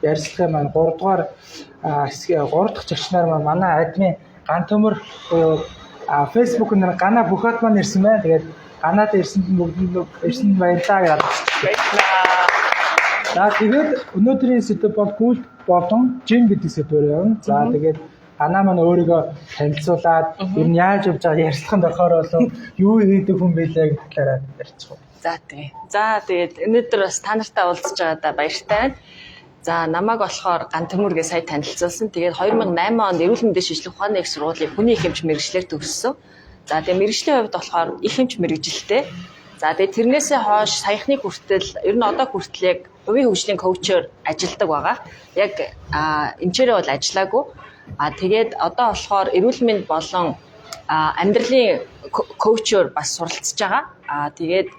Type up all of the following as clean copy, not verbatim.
ярилцлагын маань 3 дугаар хэсгийн 3 дахь зочноор манай админ Ган Төмөр буюу Facebook нэр Гана Бүхат маань ирсэн байна. Тэгээд Ганаад ирсэнд бүгдэнд ирсэнд баярлалаа гэж баярлалаа. За тэгээд өнөөдрийн сэдв бол гүйлт болон жин гэдэг сэдвээр явна. За тэгээд Ганаа маань өөрийгөө танилцуулаад ер нь яаж явж байгаа ярилцлаганд орохоор болов юу хийдэг хүн байлаа гэх талаараа ярьчих. За тэгээд өнөөдөр бас та нартай уулзж байгаадаа баяртай байна. За намайг болохоор Ган Төмөргээ сая танилцуулсан. Тэгээд 2008 онд эрүүл мэндийн шинжилгээ ухааны их сургуулийн хүний их эмч мэргэжлэр төгссөн. За тэгээд мэргэжлийн хувьд болохоор их эмч мэргэжилтэй. За тэгээд тэрнээсээ хойш саяхны хүртэл ер нь одоо хүртэл яг хувийн хөгжлийн коучоор ажилладаг байгаа. Яг эмчээрээ бол ажиллаагүй. Тэгээд одоо болохоор эрүүл мэнд болон амьдралын коучоор бас суралцж байгаа. Тэгээд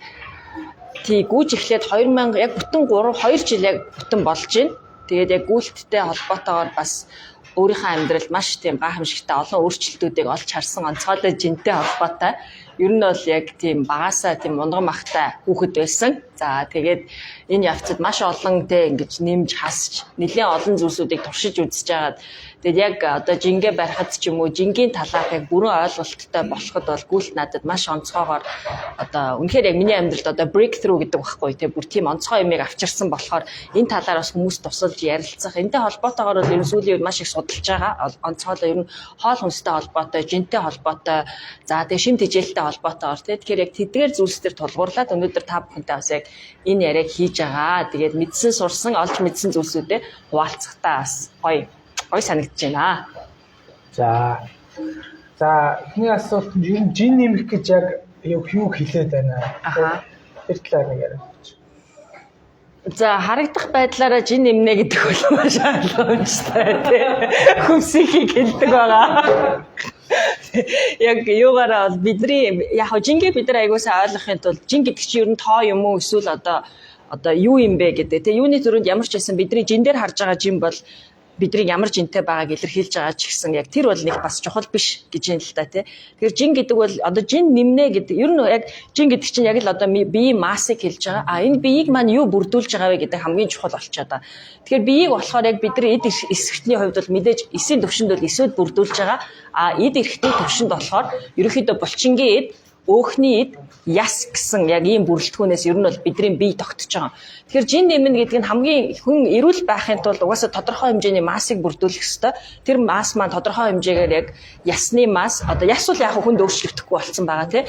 гүйж эхлээд 2000 яг бүтэн 2 жил яг бүтэн болж байна. Тэгээд яг гүйлттэй холбоотойгоор бас өөрийнхөө амьдралд маш тийм гайхамшигтай олон өөрчлөлтүүдийг олж харсан онцгойтой жинтэй холбоотой. Ер нь бол яг тийм багасаа тийм мунган махтай хүүхэд байсан. За тэгээд энэ явцад маш олон тийм ингэж нэмж хасч нэлээд олон зүйлсүүдийг туршиж үзэж байгаад тэгээд яг одоо жингээ барихад ч юм уу жингийн талаар яг бүрэн ойлголттой болоход бол гүйлт надад маш онцгойгоор одоо үнэхээр яг миний амьдралд одоо breakthrough гэдэг багхгүй тийм бүр тийм онцгой юмыг авчирсан болохоор энэ талаар бас хүмүүс тусалж ярилцах энтэй холбоотойгоор бол ер нь сүүлийн үед маш их судалж байгаа. Онцгойлоо ер нь хоол хүнстэй холбоотой, жинтэй холбоотой, за тэгээд шим тэжээлтэй холбоотойгоор тэгэхээр яг тэдгээр зүйлсээр тулгуурлаад өнөөдөр та бүхэнтэй бас яг энэ яриаг хийж байгаа. Тэгээд мэдсэн сурсан, олж мэдсэн зүйлсүүдээ хуваалцахтаа бас гоё санагдаж байна. За эхний асуулт нь ер нь жин нэмэх гэж яг юу хэлээд байна. Тэр талаар нэг яриач. За харагдах байдлаараа жин нэмнэ гэдэг бол маш ойлгомжтой тийм. Хүмсийг хэлдэг байгаа. Яг юугаараа бол бидний яг жингээ бид нар аягуулсаа ойлгохын тулд жин гэдэг чинь ер нь тоо юм уу эсвэл одоо юу юм бэ гэдэг тийм. Юуны төрөнд ямар ч байсан бидний жин дээр харж байгаа жин бол бидний ямар жинтэй байгааг илэрхийлж байгаа ч гэсэн яг тэр бол нэг бас чухал биш гэж юм л та тий. Тэгэхээр жин гэдэг бол одоо жин нэмнэ гэдэг ер нь яг жин гэдэг чинь яг л одоо биеийн массыг хэлж байгаа. Энэ биеийг маань юу бүрдүүлж байгаа вэ гэдэг хамгийн чухал болчиход байгаа. Тэгэхээр биеийг болохоор яг бидний эд эсвэтний хувьд бол мэдээж эсийн төвшөнд бол эсвэд бүрдүүлж байгаа. Эд эрхтний төвшөнд болохоор ерөнхийдөө булчингийн эд өөхний эд яс гэсэн яг ийм бүрэлдэхүүнээс ер нь бол бидний бие тогтож байгаа. Тэгэхээр жин нэмнэ гэдэг нь хамгийн хүн эрүүл байхын тулд угаасаа тодорхой хэмжээний массыг бүрдүүлэх ёстой. Тэр масс маань тодорхой хэмжээгээр яг ясны масс одоо яс бол яг хүнд өөрчлөгдөхгүй болсон байгаа тийм.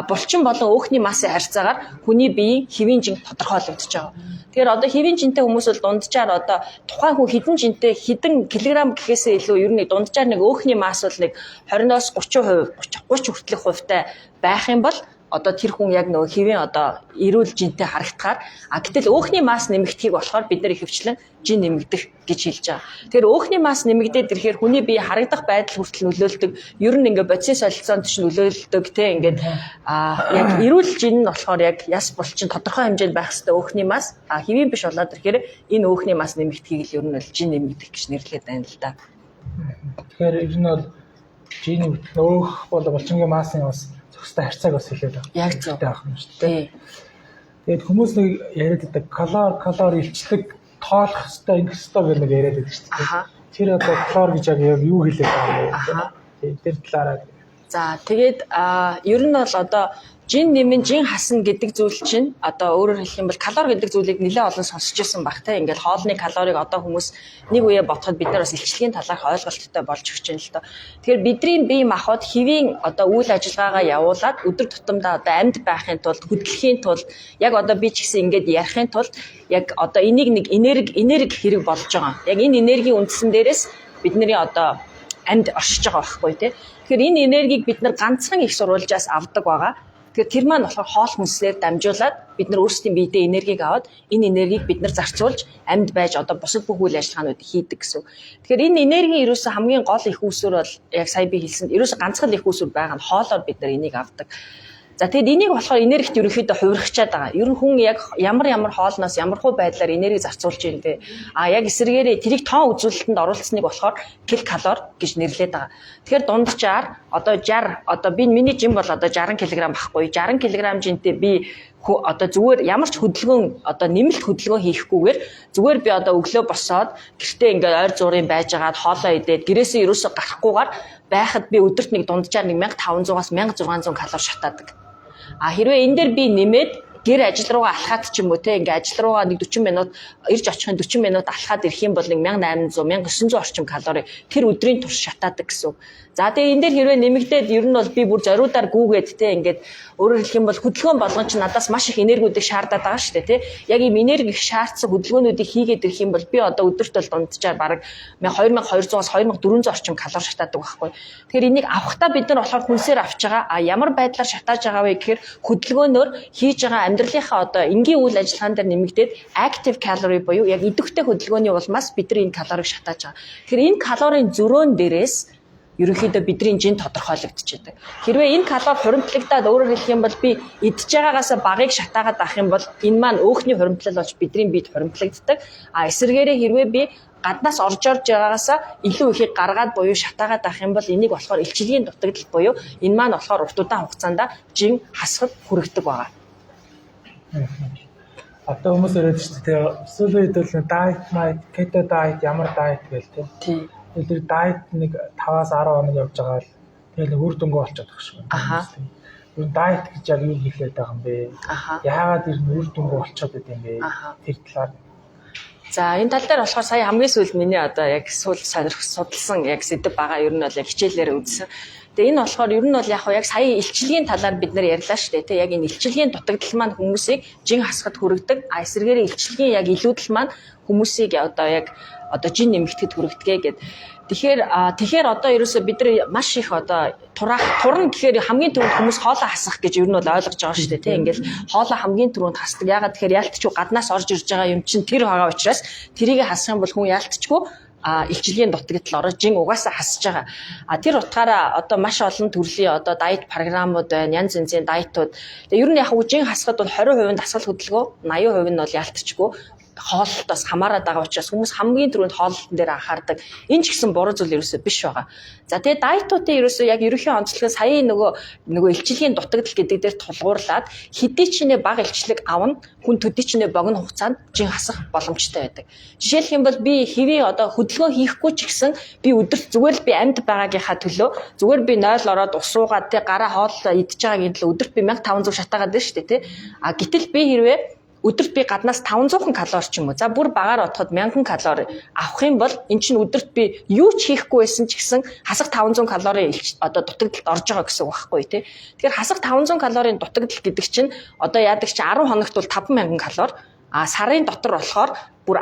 Булчин болон өөхний массын харьцаагаар хүний биеийн хэвийн жин тодорхойлогдож байгаа. Тэгэхээр одоо хэвийн жинтэй хүмүүс бол дунджаар одоо тухайн хүн хэдэн жинтэй хэдэн килограмм гэхээсээ илүү ер нь дунджаар нэг өөхний масс бол нэг 20-оос 30%, 30 хүртэлх хувьтай байх юм бол одоо тэр хүн яг нөгөө хэвийн одоо эрүүл жинтэй харагдахаар гэтэл өөхний масс нэмэгдэхийг болохоор бид нэр ихэвчлэн жин нэмэгдэх гэж хэлж байгаа. Тэгэхээр өөхний масс нэмэгдээд ирэхээр хүний бие харагдах байдал хүртэл нөлөөлдөг. Ер нь ингээ бодисын солилцоонд ч нөлөөлдөг тийм ингээд яг эрүүл жин нь болохоор яг яс булчин тодорхой хэмжээнд байх хэрэгтэй өөхний масс хэвийн биш болоод ирэхээр энэ өөхний масс нэмэгдэхийг л ер нь бол жин нэмэгдэх гэж нэрлэдэг байна л да. Тэгэхээр ер нь бол жин нэмэгдэх өөх бол булчингийн массын бас зөвхөстэй харьцааг бас хэлээд байгаа. Яг зөв байх юм шүү дээ. Тэгээд хүмүүс нэг яриад байдаг калори илчдэг тоолох хэвээр ингэх хэвээр гэх нэг яриад байдаг шүү дээ. Тэр одоо калори гэж яг юу хэлээд байгаа юм бэ? Тэр талаараа. За тэгээд ер нь бол одоо жин нэмэн жин хасна гэдэг зүйл чинь одоо өөрөөр хэлэх юм бол калори гэдэг зүйлийг нэлээд олон сонсч ирсэн баг те. Ингээл хоолны калорийг одоо хүмүүс нэг үе бодоход бид нар бас илчлэгийн талаарх ойлголттой болж өгч байна л доо. Тэгэхээр бидний бие махбод хэвийн одоо үйл ажиллагаагаа явуулаад өдөр тутамдаа одоо амьд байхын тулд хөдөлгөхийн тулд яг одоо би ч гэсэн ингээд ярихын тулд яг одоо энийг нэг энерги хэрэг болж байгаа. Яг энэ энергийн үндсэн дээрээс бидний одоо амьд оршиж байгаа байхгүй тий. Тэгэхээр энэ энергийг бид нар ганцхан их сурвалжаас авдаг байгаа. Тэгэхээр тэр маань болохоор хоол хүнслээр дамжуулаад бид нар өөрсдийн биедээ энергийг аваад энэ энергийг бид нар зарцуулж амьд байж одоо бусад бүх үйл ажиллагаануудыг хийдэг гэсэн. Тэгэхээр энэ энергийн ерөөсөө хамгийн гол их үүсвэр бол яг сая би хэлсэнд ерөөсөө ганцхан их үүсвэр байгаа нь хоолоор бид нар энийг авдаг. За тэгэд энийг болохоор энергит ерөнхийдөө хувирахчаад байгаа. Ер нь хүн яг ямар хоолноос ямархуу байдлаар энерги зарцуулж ийм бэ. Яг эсвэргээрээ тэрийг тоон үзүүлэлтэнд оруулсныг болохоор килокалори гэж нэрлэдэг байгаа. Тэгэхээр дунджаар одоо 60 одоо би миний жим бол одоо 60 кг байхгүй. 60 кг жинтэй би одоо зүгээр ямар ч хөдөлгөөн одоо нэмэлт хөдөлгөөн хийхгүйгээр зүгээр би одоо өглөө босоод гэртээ ингээд ойр зуурын байжгаад хоолоо идээд гэрээсээ ерөөсөө гарахгүйгээр байхад би өдөрт нэг дунджаар 1500-аас 1600 калори шатаадаг. Хэрвээ энэ дээр би нэмээд гэр ажил руугаа алхаад ч юм уу те ингээ ажил руугаа нэг 40 минут ирж очихын 40 минут алхаад ирэх юм бол нэг 1800 1900 орчим калори тэр өдрийн турш шатаадаг гэсэн. За тэгээ энэ дээр хэрвээ нэмэгдээд ер нь бол би бүр зориудаар гүүгээд те ингээд өөрөөр хэлэх юм бол хөдөлгөөн болгон ч надаас маш их энергиудыг шаардаад байгаа шүү дээ те. Яг ийм энерги их шаардсан хөдөлгөөнүүдийг хийгээд ирэх юм бол би одоо өдөрт бол дунджаар бараг 2200-аас 2400 орчим калори шатаадаг байхгүй. Тэгэхээр энийг авахдаа бид нар болохоор хүнсээр авч байгаа. Ямар байдлаар шатааж байгаа вэ гэхээр хөдөлгөөнөөр хийж байгаа амьдралынхаа одоо энгийн үйл ажиллагаан дээр нэмэгдээд active calorie буюу яг идэвхтэй хөдөлгөөний улмаас бид нар энэ калорийг шатааж байгаа. Тэгэхээр энэ калорийн зөрөөн дээрээс ерөнхийдөө бидний жин тодорхойлогдчихэдэг. Хэрвээ энэ калори хуримтлагдаад өөрөөр хэлэх юм бол би идж байгаагаас багыг шатаагаад авах юм бол энэ маань өөхний хуримтлал болж бидний биед хуримтлагддаг. Эсвэргээрээ хэрвээ би гаднаас орж байгаагаас илүү ихийг гаргаад буюу шатаагаад авах юм бол энийг болохоор илчилгээний дутагдал буюу энэ маань болохоор урт удаан хугацаанд жин хасахад хүргэдэг байгаа. Одоо хүмүүс яриад шүү дээ. Сүүлийн үед бол diet, keto diet, ямар diet гээл тийм. Тэр diet нэг 5-аас 10 хоног явж байгаа л тэгэл үр дүнгүй болчиход байгаа шүү. Юу diet гэж яг юу хэлээд байгаа юм бэ? Яагаад ер нь үр дүнгүй болчиход байд юм бэ? Тэр талаар. За энэ тал дээр болохоор сая хамгийн сүүлд миний одоо яг судалсан яг сэдв байгаа ер нь бол яг хичээлээр үзсэн. Тэгээ энэ болохоор ер нь бол яг сая илчилгээний талаар бид нар ярьлаа шүү дээ. Яг энэ илчилгээний дутагдал маань хүмүүсийг жин хасахад хүргэдэг. Эсвэргээр илчилгээний яг илүүдэл маань хүмүүсийг одоо жин нэмэгдэхэд хүргэдэг гэд. Тэгэхээр одоо ерөөсөө бид нар маш их одоо турна гэхээр хамгийн түрүүнд хүмүүс хоолоо хасах гэж ер нь бол ойлгож байгаа шүү дээ. Ингээл хоолоо хамгийн түрүүнд хасдаг. Ягаад тэгэхээр ялтчгүй гаднаас орж ирж байгаа юм чинь тэр байгаа учраас тэрийг хасах юм бол хүн ялтчгүй илчилгээний дутагдал орож жин угаасаа хасж байгаа. Тэр утгаараа одоо маш олон төрлийн одоо дайет програмууд байна, янз янзын дайтууд. Тэгээ ер нь яг жин хасахад бол 20% дасгал хөдөлгөөн, 80% нь бол ялтчгүй хооллолтоос хамаарат байгаа учраас хүмүүс хамгийн түрүүнд хооллолтын дээр анхаардаг. Энэ ч гэсэн буруу зүйл ерөөсөө биш байгаа. За тэгээ дайтуудын ерөөсөө яг ерөнхий онцлог сая нөгөө илчилгээний дутагдал гэдэг дээр тулгуурлаад хэдий ч нэ бага илчлэг авна, хүн төдий ч нэ богино хугацаанд жин хасах боломжтой байдаг. Жишээлх юм бол би хэвээ одоо хөдөлгөөн хийхгүй ч гэсэн би өдөрт зүгээр л би амьд байгаагийнхаа төлөө зүгээр би 0 ороод ус уугаад тэ гараа хоол идж байгаагийн төлөө өдөрт би 1500 шатаагаад байна шүү дээ тэ. Гэтэл би хэрвээ өдөрт би гаднаас 500 калори ч юм уу. За бүр багаар отоход 1000 калори авах юм бол эн чинь өдөрт би юу ч хийхгүй байсан ч гэсэн хасах 500 калори одоо дутагдалд орж байгаа гэсэн үг байхгүй тий. Тэгэхээр хасах 500 калорийн дутагдал гэдэг чинь одоо яадаг чи 10 хоногт бол 5000 калори, сарын дотор болохоор бүр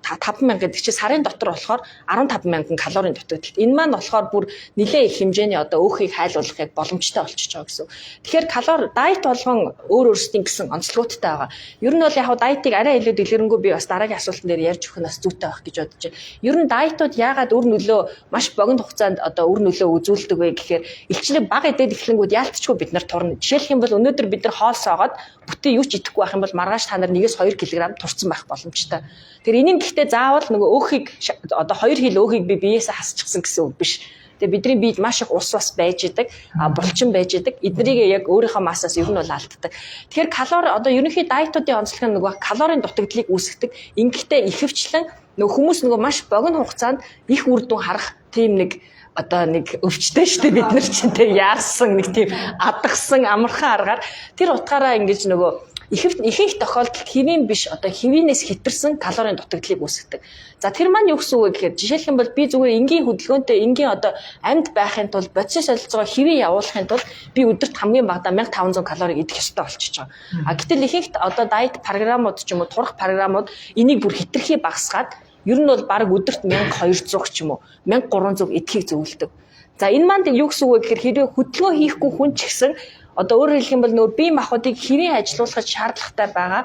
5000 гэдэг чинь сарын дотор болохоор 15000 калорийн дутагдал. Энэ маань болохоор бүр нэлээд их хэмжээний одоо өөхийг хайлуулахыг боломжтой болчихж байгаа гэсэн. Тэгэхээр калори дайет болгон өөр өөрсдийн гэсэн онцлогуудтай байгаа. Ер нь бол яг дайтыг арай илүү дэлгэрэнгүй би бас дараагийн асуултан дээр ярьж өгөх нь бас зүйтэй байх гэж бодож байна. Ер нь дайтууд яагаад үр нөлөө маш богино хугацаанд одоо үр нөлөө үзүүлдэг вэ гэхээр илчлэг бага эдээд эхлэнгүүд яалтчгүй бид нар турна. Жишээлх юм бол өнөөдөр бид нар хоол соогоод бүтэн юу ч идэхгүй байх юм бол маргааш та нар 1-2 кг турцсан байх боломжтой. Тэр энийг гэхдээ заавал нөгөө өөхийг одоо 2 хил өөхийг би биеэсээ хасчихсан гэсэн үг биш. Тэгээ бидний биед маш их ус бас байж идэг, булчин байж идэг. Эднийг яг өөрийнхөө массаас ер нь бол алддаг. Тэгэхээр калори одоо ерөнхий дайтуудын онцлог нь нөгөө калорийн дутагдлыг үүсгэдэг. Ингэхдээ ихэвчлэн нөгөө хүмүүс нөгөө маш богино хугацаанд их үр дүн харах тийм нэг өвчтэй шүү дээ бид нар чинь тэг яарсан нэг тийм адагсан амархан аргаар тэр утгаараа ингэж нөгөө ихэнх тохиолдолд хэвийн биш одоо хэвийнээс хэтэрсэн калорийн дутагдлыг үүсгэдэг. За тэр маань юу гэсэн үг гэхээр жишээлх юм бол би зүгээр энгийн хөдөлгөөнтэй энгийн одоо амьд байхын тулд бодис солилцоогоо хэвийн явуулахын тулд би өдөрт хамгийн багадаа 1500 калори идэх ёстой болчихж байгаа. Гэтэл ихэнх одоо дайет програмууд ч юм уу турах програмууд энийг бүр хэтэрхий багасгаад ер нь бол баг өдөрт 1200 ч юм уу 1300 идэхийг зөвлөдөг. За энэ маань юу гэсэн үг гэхээр хэрвээ хөдөлгөөн хийхгүй хүн ч гэсэн одоо өөрөөр хэлэх юм бол нөгөө бие махбодыг хэвийн ажилуулахад шаардлагатай байгаа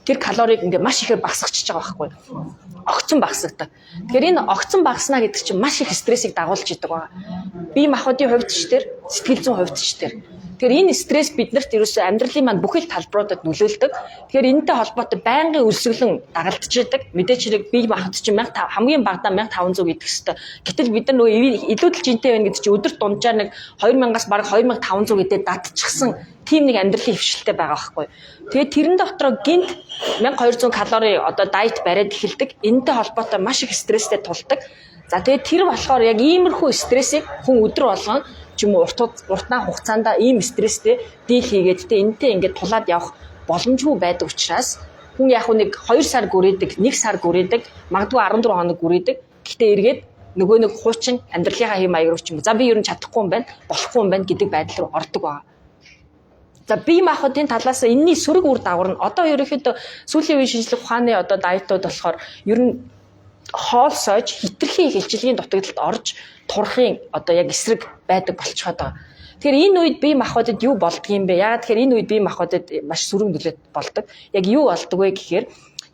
тэр калорийг ингээ маш ихээр багасгачихж байгаа байхгүй. Огцон багасгадаг. Тэгэхээр энэ огцон багаснаа гэдэг чинь маш их стрессийг дагуулж идэг байгаа. Бие махбодын хувьд ч тэр, сэтгэл зүйн хувьд ч тэр. Тэгэхээр энэ стресс биднэрт ерөөсөө амьдралын маань бүхэл талбаруудад нөлөөлдөг. Тэгэхээр энэтэй холбоотой байнгын өрсөлдөн дагалдж идэг. Мэдээч хэрэг бие махбод чинь хамгийн багадаа 1500 идэх хэвээр. Гэтэл бид нар нөгөө илүүдэл жинтэй байна гэдэг чинь өдөрт дунджаар нэг 2000-аас бараг 2500 гэдээ датчихсан тийм нэг амьдралын хвшилтэй байгаа байхгүй. Тэгээд тэрэн дотроо гинт 1200 калори одоо дайет бариад эхэлдэг. Энэтэй холбоотой маш их стресстэй тулдаг. За тэгээд тэр болохоор яг иймэрхүү стрессийг хүн өдөр болгон ч юм уу уртнаа хугацаанд ийм стресстэй дийл хийгээд тэ энэтэй ингээд тулаад явах боломжгүй байдаг учраас хүн яг нэг 2 сар гүрээдэг, 1 сар гүрээдэг, магадгүй 14 хоног гүрээдэг. Гэхдээ эргээд нөгөө нэг хуучин амьдралынхаа хэм маяг руу ч юм уу. За би ер нь чадахгүй юм байна, болохгүй юм байна гэдэг байдал руу ордог байгаа. За бие махбодын талаас энэний сөрөг үр дагавар нь одоо ерөнхийдөө сүүлийн үеийн шинжлэх ухааны одоо дайетууд болохоор ер нь хоол сойж хитрхийн хилчилгийн дутагдалд орж турахын одоо яг эсрэг байдаг болчиход байгаа. Тэгэхээр энэ үед бие махбодод юу болдго юм бэ? Яагаад тэгэхээр энэ үед бие махбодод маш сөрөг нөлөөт болдог. Яг юу болдог вэ гэхээр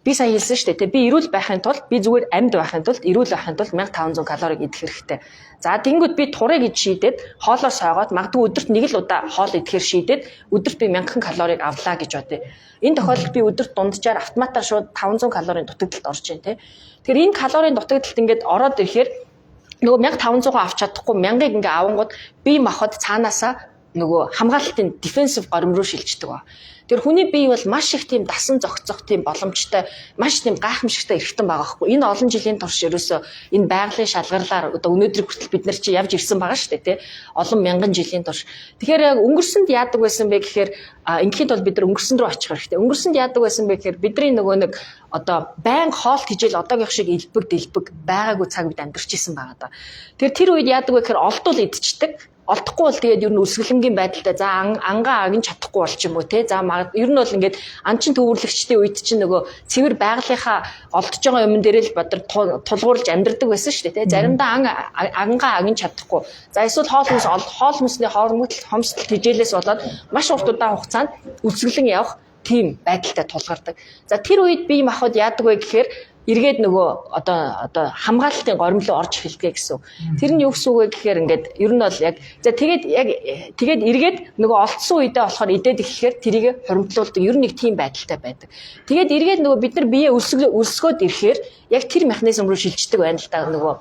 би сайн хэлсэн шүү дээ. Би эрүүл байхын тулд би зүгээр амьд байхын тулд эрүүл байхын тулд 1500 калориг идэх хэрэгтэй. За тэгэнгүүт би турыг ид шийдээд хоолоо сойгоод магадгүй өдөрт нэг л удаа хоол идэхээр шийдээд өдөрт би 1000 калориг авлаа гэж бодъё. Энэ тохиолдолд би өдөрт дунджаар автоматар шууд 500 калорийн дутагдалд орж ийн тэ. Тэгэхээр энэ калорийн дутагдалд ингээд ороод ирэхээр нөгөө 1500 авч чадахгүй 1000-ыг ингээ авангууд бие махбод цаанаасаа нөгөө хамгаалалтын дефенсив горим руу шилждэг ба. Тэр хүний бие бол маш их тийм дасан зохицох тийм боломжтой, маш тийм гайхамшигтай эрхтэн байгаа хгүй. Энэ олон жилийн турш ерөөсөө энэ байгалийн шалгарлаар одоо өнөөдрийг хүртэл бид нар чи явж ирсэн байгаа шүү дээ, тий. Олон мянган жилийн турш. Тэгэхээр яг өнгөрсөнд яадаг байсан бэ гэхээр ингээхэд бол бид нар өнгөрсөн рүү очих хэрэгтэй. Өнгөрсөнд яадаг байсан бэ гэхээр бидний нөгөө нэг одоо байн хоолт хижээл одоогийн шиг дэлбэг байгаагүй цаг бид амьдарч исэн байгаа да. Тэр үед яадаг вэ гэхээр олдвол идчихдэг. Олдохгүй бол тэгээд ер нь өсгөлөнгийн байдалтай за ангаа агин чадахгүй болч юм уу те за ер нь бол ингээд анчин төвөрлөгчдийн үед чинь нөгөө цэвэр байгалийнхаа олдож байгаа юм дээр л бодлоо тулгуурлаж амьдрдаг байсан шүү дээ те заримдаа ангаа агин чадахгүй за эсвэл хоол хүнсний хомсдол хижээлээс болоод маш урт удаан хугацаанд өсгөлөн явах тийм байдалтай тулгардаг. За тэр үед бие махбод яадаг вэ гэхээр эргээд нөгөө одоо хамгаалалтын горимлоо орж эхэлдэг гэсэн. Тэр нь юу гэсэн үг вэ гэхээр ингээд ер нь бол яг за тэгээд эргээд нөгөө олдсон үедээ болохоор идээд эхлэхээр тэрийг хуримтлуулдаг. Ер нь нэг тийм байдалтай байдаг. Тэгээд эргээд нөгөө бид нар бие өлсгөөд ирэхээр яг тэр механизм руу шилждэг байна л да нөгөө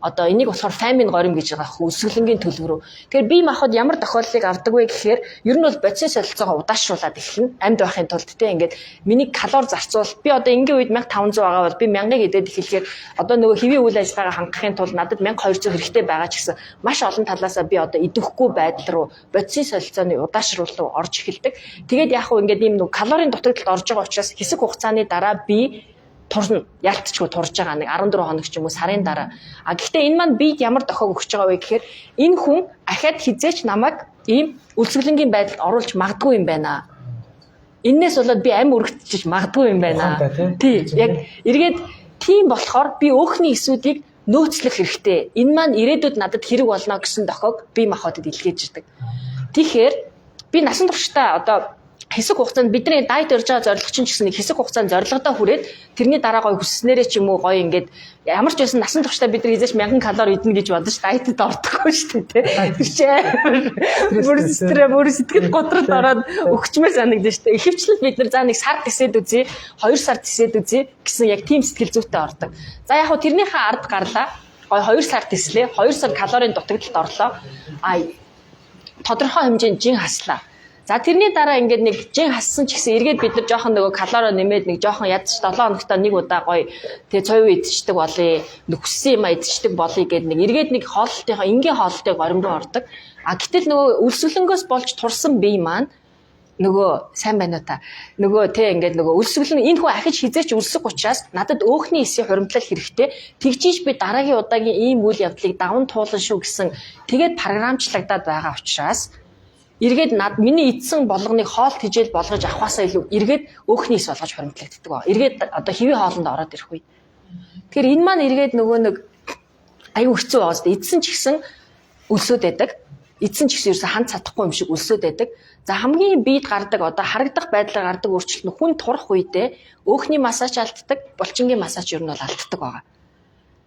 одоо энийг болохоор famine горим гэж байгаа хөө өсгөлөнгийн төлөв рүү. Тэгэхээр бие махбод ямар тохиолдлыг авдаг вэ гэхээр ер нь бол бодисын солилцоогоо удаашруулад эхэлнэ. Амьд байхын тулд те ингээд миний калори зарцуул би одоо энгийн үед 1500 байгаа бол би 1000-ыг идээд эхлэхээр одоо нөгөө хэвийн үйл ажиллагаагаа хангахын тулд надад 1200 хэрэгтэй байгаа ч гэсэн маш олон талаасаа би одоо идэхгүй байдал руу бодисын солилцооны удаашрал руу орж эхэлдэг. Тэгээд яг хөө ингээд ийм нөгөө калорийн дутагдалд орж байгаа учраас хэсэг хугацааны дараа би турна ялтчгүй турж байгаа нэг 14 хоног ч юм уу сарын дараа. Гэхдээ энэ маань бид ямар дохиог өгч байгаа вэ гэхээр энэ хүн ахаад хизээч намайг ийм үлсгэлэнгийн байдалд оруулж магадгүй юм байна. Эннээс болоод би амь өргөтчих магадгүй юм байна. Тий, яг эргээд тийм болохоор би өөхний эсүүдийг нөөцлөх хэрэгтэй. Энэ маань ирээдүйд надад хэрэг болно гэсэн дохиог бие махбодод илгээж ирдэг. Тэгэхээр би насан туршдаа одоо хэсэг хугацаанд бидний дайет өрж байгаа зорилго чинь гэсэн нэг хэсэг хугацаанд зорилгодоо хүрээд тэрний дараа гоё хүсснээрээ ч юм уу гоё ингээд ямар ч байсан насан туршдаа бид нар хизээч 1000 калори идэнэ гэж бодож дайетд ордоггүй шүү дээ тий. Бүр сэтгэл готрол ороод өгчмээр санагдаж шүү дээ. Ихэвчлэн бид нар за нэг сар тисээд үзье 2 сар тисээд үзье гэсэн яг тийм сэтгэл зүйтэй ордог. За яг хөө тэрнийхээ ард гарлаа гоё 2 сар тислээ 2 сар калорийн дутагдалд орлоо. Тодорхой хэмжээнд жин хаслаа. За тэрний дараа ингээд нэг жин хассан ч гэсэн эргээд бид нар жоохон нөгөө калори нэмээд нэг жоохон ядч 7 хоногтоо нэг удаа гоё тэгээ цовь идчихдэг болъё нөхсөн юм идчихдэг болъё гэд нэг эргээд нэг хоолтынхаа энгийн хоолтыг горим руу ордог. Гэтэл нөгөө өлсгөлөнгөөс болж турсан бие маань нөгөө сайн байна уу та нөгөө тэг ингээд нөгөө өлсгөлөн энэ хүү ахиж хизээч өлсөх учраас надад өөхний эсийн хуримтлал хэрэгтэй тэгжиж би дараагийн удаагийн ийм үйл явдлыг даван туулан шүү гэсэн тэгээд програмчлагдаад байгаа учраас эргээд миний эдсэн болгоныг хоолт хижээл болгож авахаасаа илүү эргээд өөхний эс болгож хуримтлагддаг ба. Эргээд одоо хэвийн хоолнд ороод ирэх үед. Тэгэхээр энэ маань эргээд нөгөө нэг аюу хэцүү байгаа зү эдсэн ч гэсэн өлсөд байдаг. Эдсэн ч гэсэн ерөөсө ханд чадахгүй юм шиг өлсөд байдаг. За хамгийн биед гардаг одоо харагдах байдлаар гардаг өөрчлөлт нь хүн турах үедээ өөхний массаж алддаг, булчингийн массаж ер нь бол алддаг байгаа.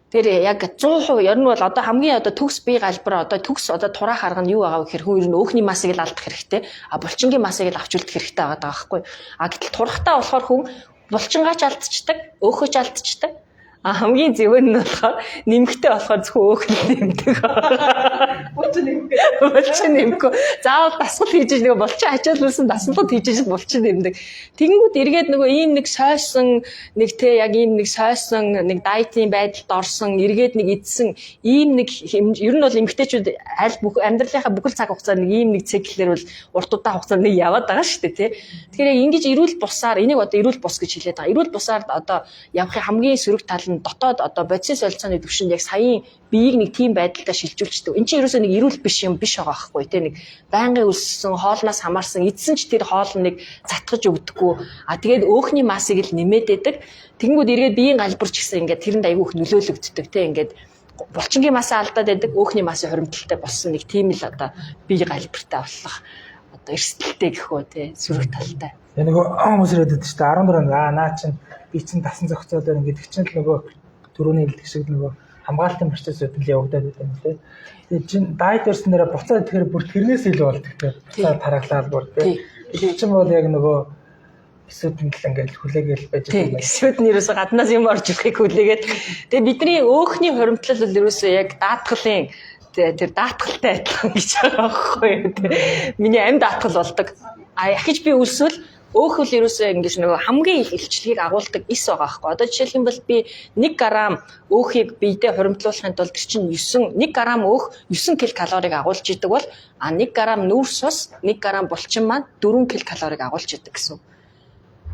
Тэр яг 100% ер нь бол одоо хамгийн одоо төгс бие галбар одоо төгс одоо тураах арга нь юу байгаа вэ гэхээр хүн ер нь өөхний масыг л алдах хэрэгтэй. Булчингийн масыг л авч үлдэх хэрэгтэй байгаа байхгүй. Гэтэл турахтаа болохоор хүн булчингаач алдчихдаг, өөхөж алдчихдаг. Хамгийн зөвөр нь болохоор нэмэгтэй болохоор зөвхөн өөхний нэмдэг. Булчин нэмэхгүй. Заавал дасгал хийж нөгөө булчин ачаалуулсан дасгалууд хийж булчин нэмдэг. Тэгэнгүүт эргээд нөгөө ийм нэг сойсон нэг те яг ийм нэг сойсон нэг дайетын байдалд орсон эргээд нэг эдсэн ийм нэг ер нь бол эмэгтэйчүүд аль бүх амьдралынхаа бүхэл цаг хугацаанд нэг ийм нэг циклээр бол урт удаан хугацаанд нэг яваад байгаа шүү дээ те. Тэгэхээр яг ингэж эрүүл бусаар энийг одоо эрүүл бус гэж хэлээд байгаа. Эрүүл бусаар одоо явахын хамгийн сөрөг тал нь дотоод одоо бодис солилцооны төвшөнд яг саяын биеийг нэг тийм байдалтай шилжүүлчихдэг. Энд чинь ерөөсөө нэг эрүүл биш юм биш байгаа байхгүй те нэг байнгын өссөн хоолноос хамаарсан эдсэн ч тэр хоол нэг затгаж өгдөггүй. Тэгээд өөхний масыг л нэмээд байдаг. Тэгэнгүүт эргээд биеийн галбарч гэсэн ингээд тэрэнд айгүйх нөлөөлөгддөг те ингээд булчингийн масаа алдаад байдаг өөхний масын хоримтлалтай болсон нэг тийм л одоо бие галбартай болох одоо эрсдэлтэй гэхөө те сөрөг талтай. Тэгээ нөгөө хүмүүс ирээд шүү дээ 14 наа чинь би чинь дасан зохицуулаад ингээд чинь л нөгөө түрүүний хэлдэг шиг нөгөө хамгаалтын процессыг л явагдаад байдаг юм тий. Тэгээ чинь дайет өрсөн дээрээ буцаад тэгэхээр бүр тэрнээс илүү болдог тий. Буцаад тараглаад бүр тий. Тэр чинь бол яг нөгөө эсүүдэн л ингээд хүлээгээл байж байгаа юм. Эсүүд нь ерөөсө гаднаас юм орж ирэхийг хүлээгээд тэгээ бидний өөхний хоримтлал бол ерөөсө яг даатгалын тэр даатгалтай адилхан гэж байгаа байхгүй юу. Миний амьд даатгал болдог. Ахиж би үлсвэл өөхөл ерөөсөө ингэж нөгөө хамгийн их илчлэгийг агуулдаг эс байгаа байхгүй. Одоо жишээлх юм бол би 1 грамм өөхийг биедээ хуримтлуулахын тулд тэр чинь 1 грамм өөх 9 ккалорийг агуулж идэг бол 1 грамм нүүрс ус 1 грамм булчин маань 4 ккалорийг агуулж идэг гэсэн.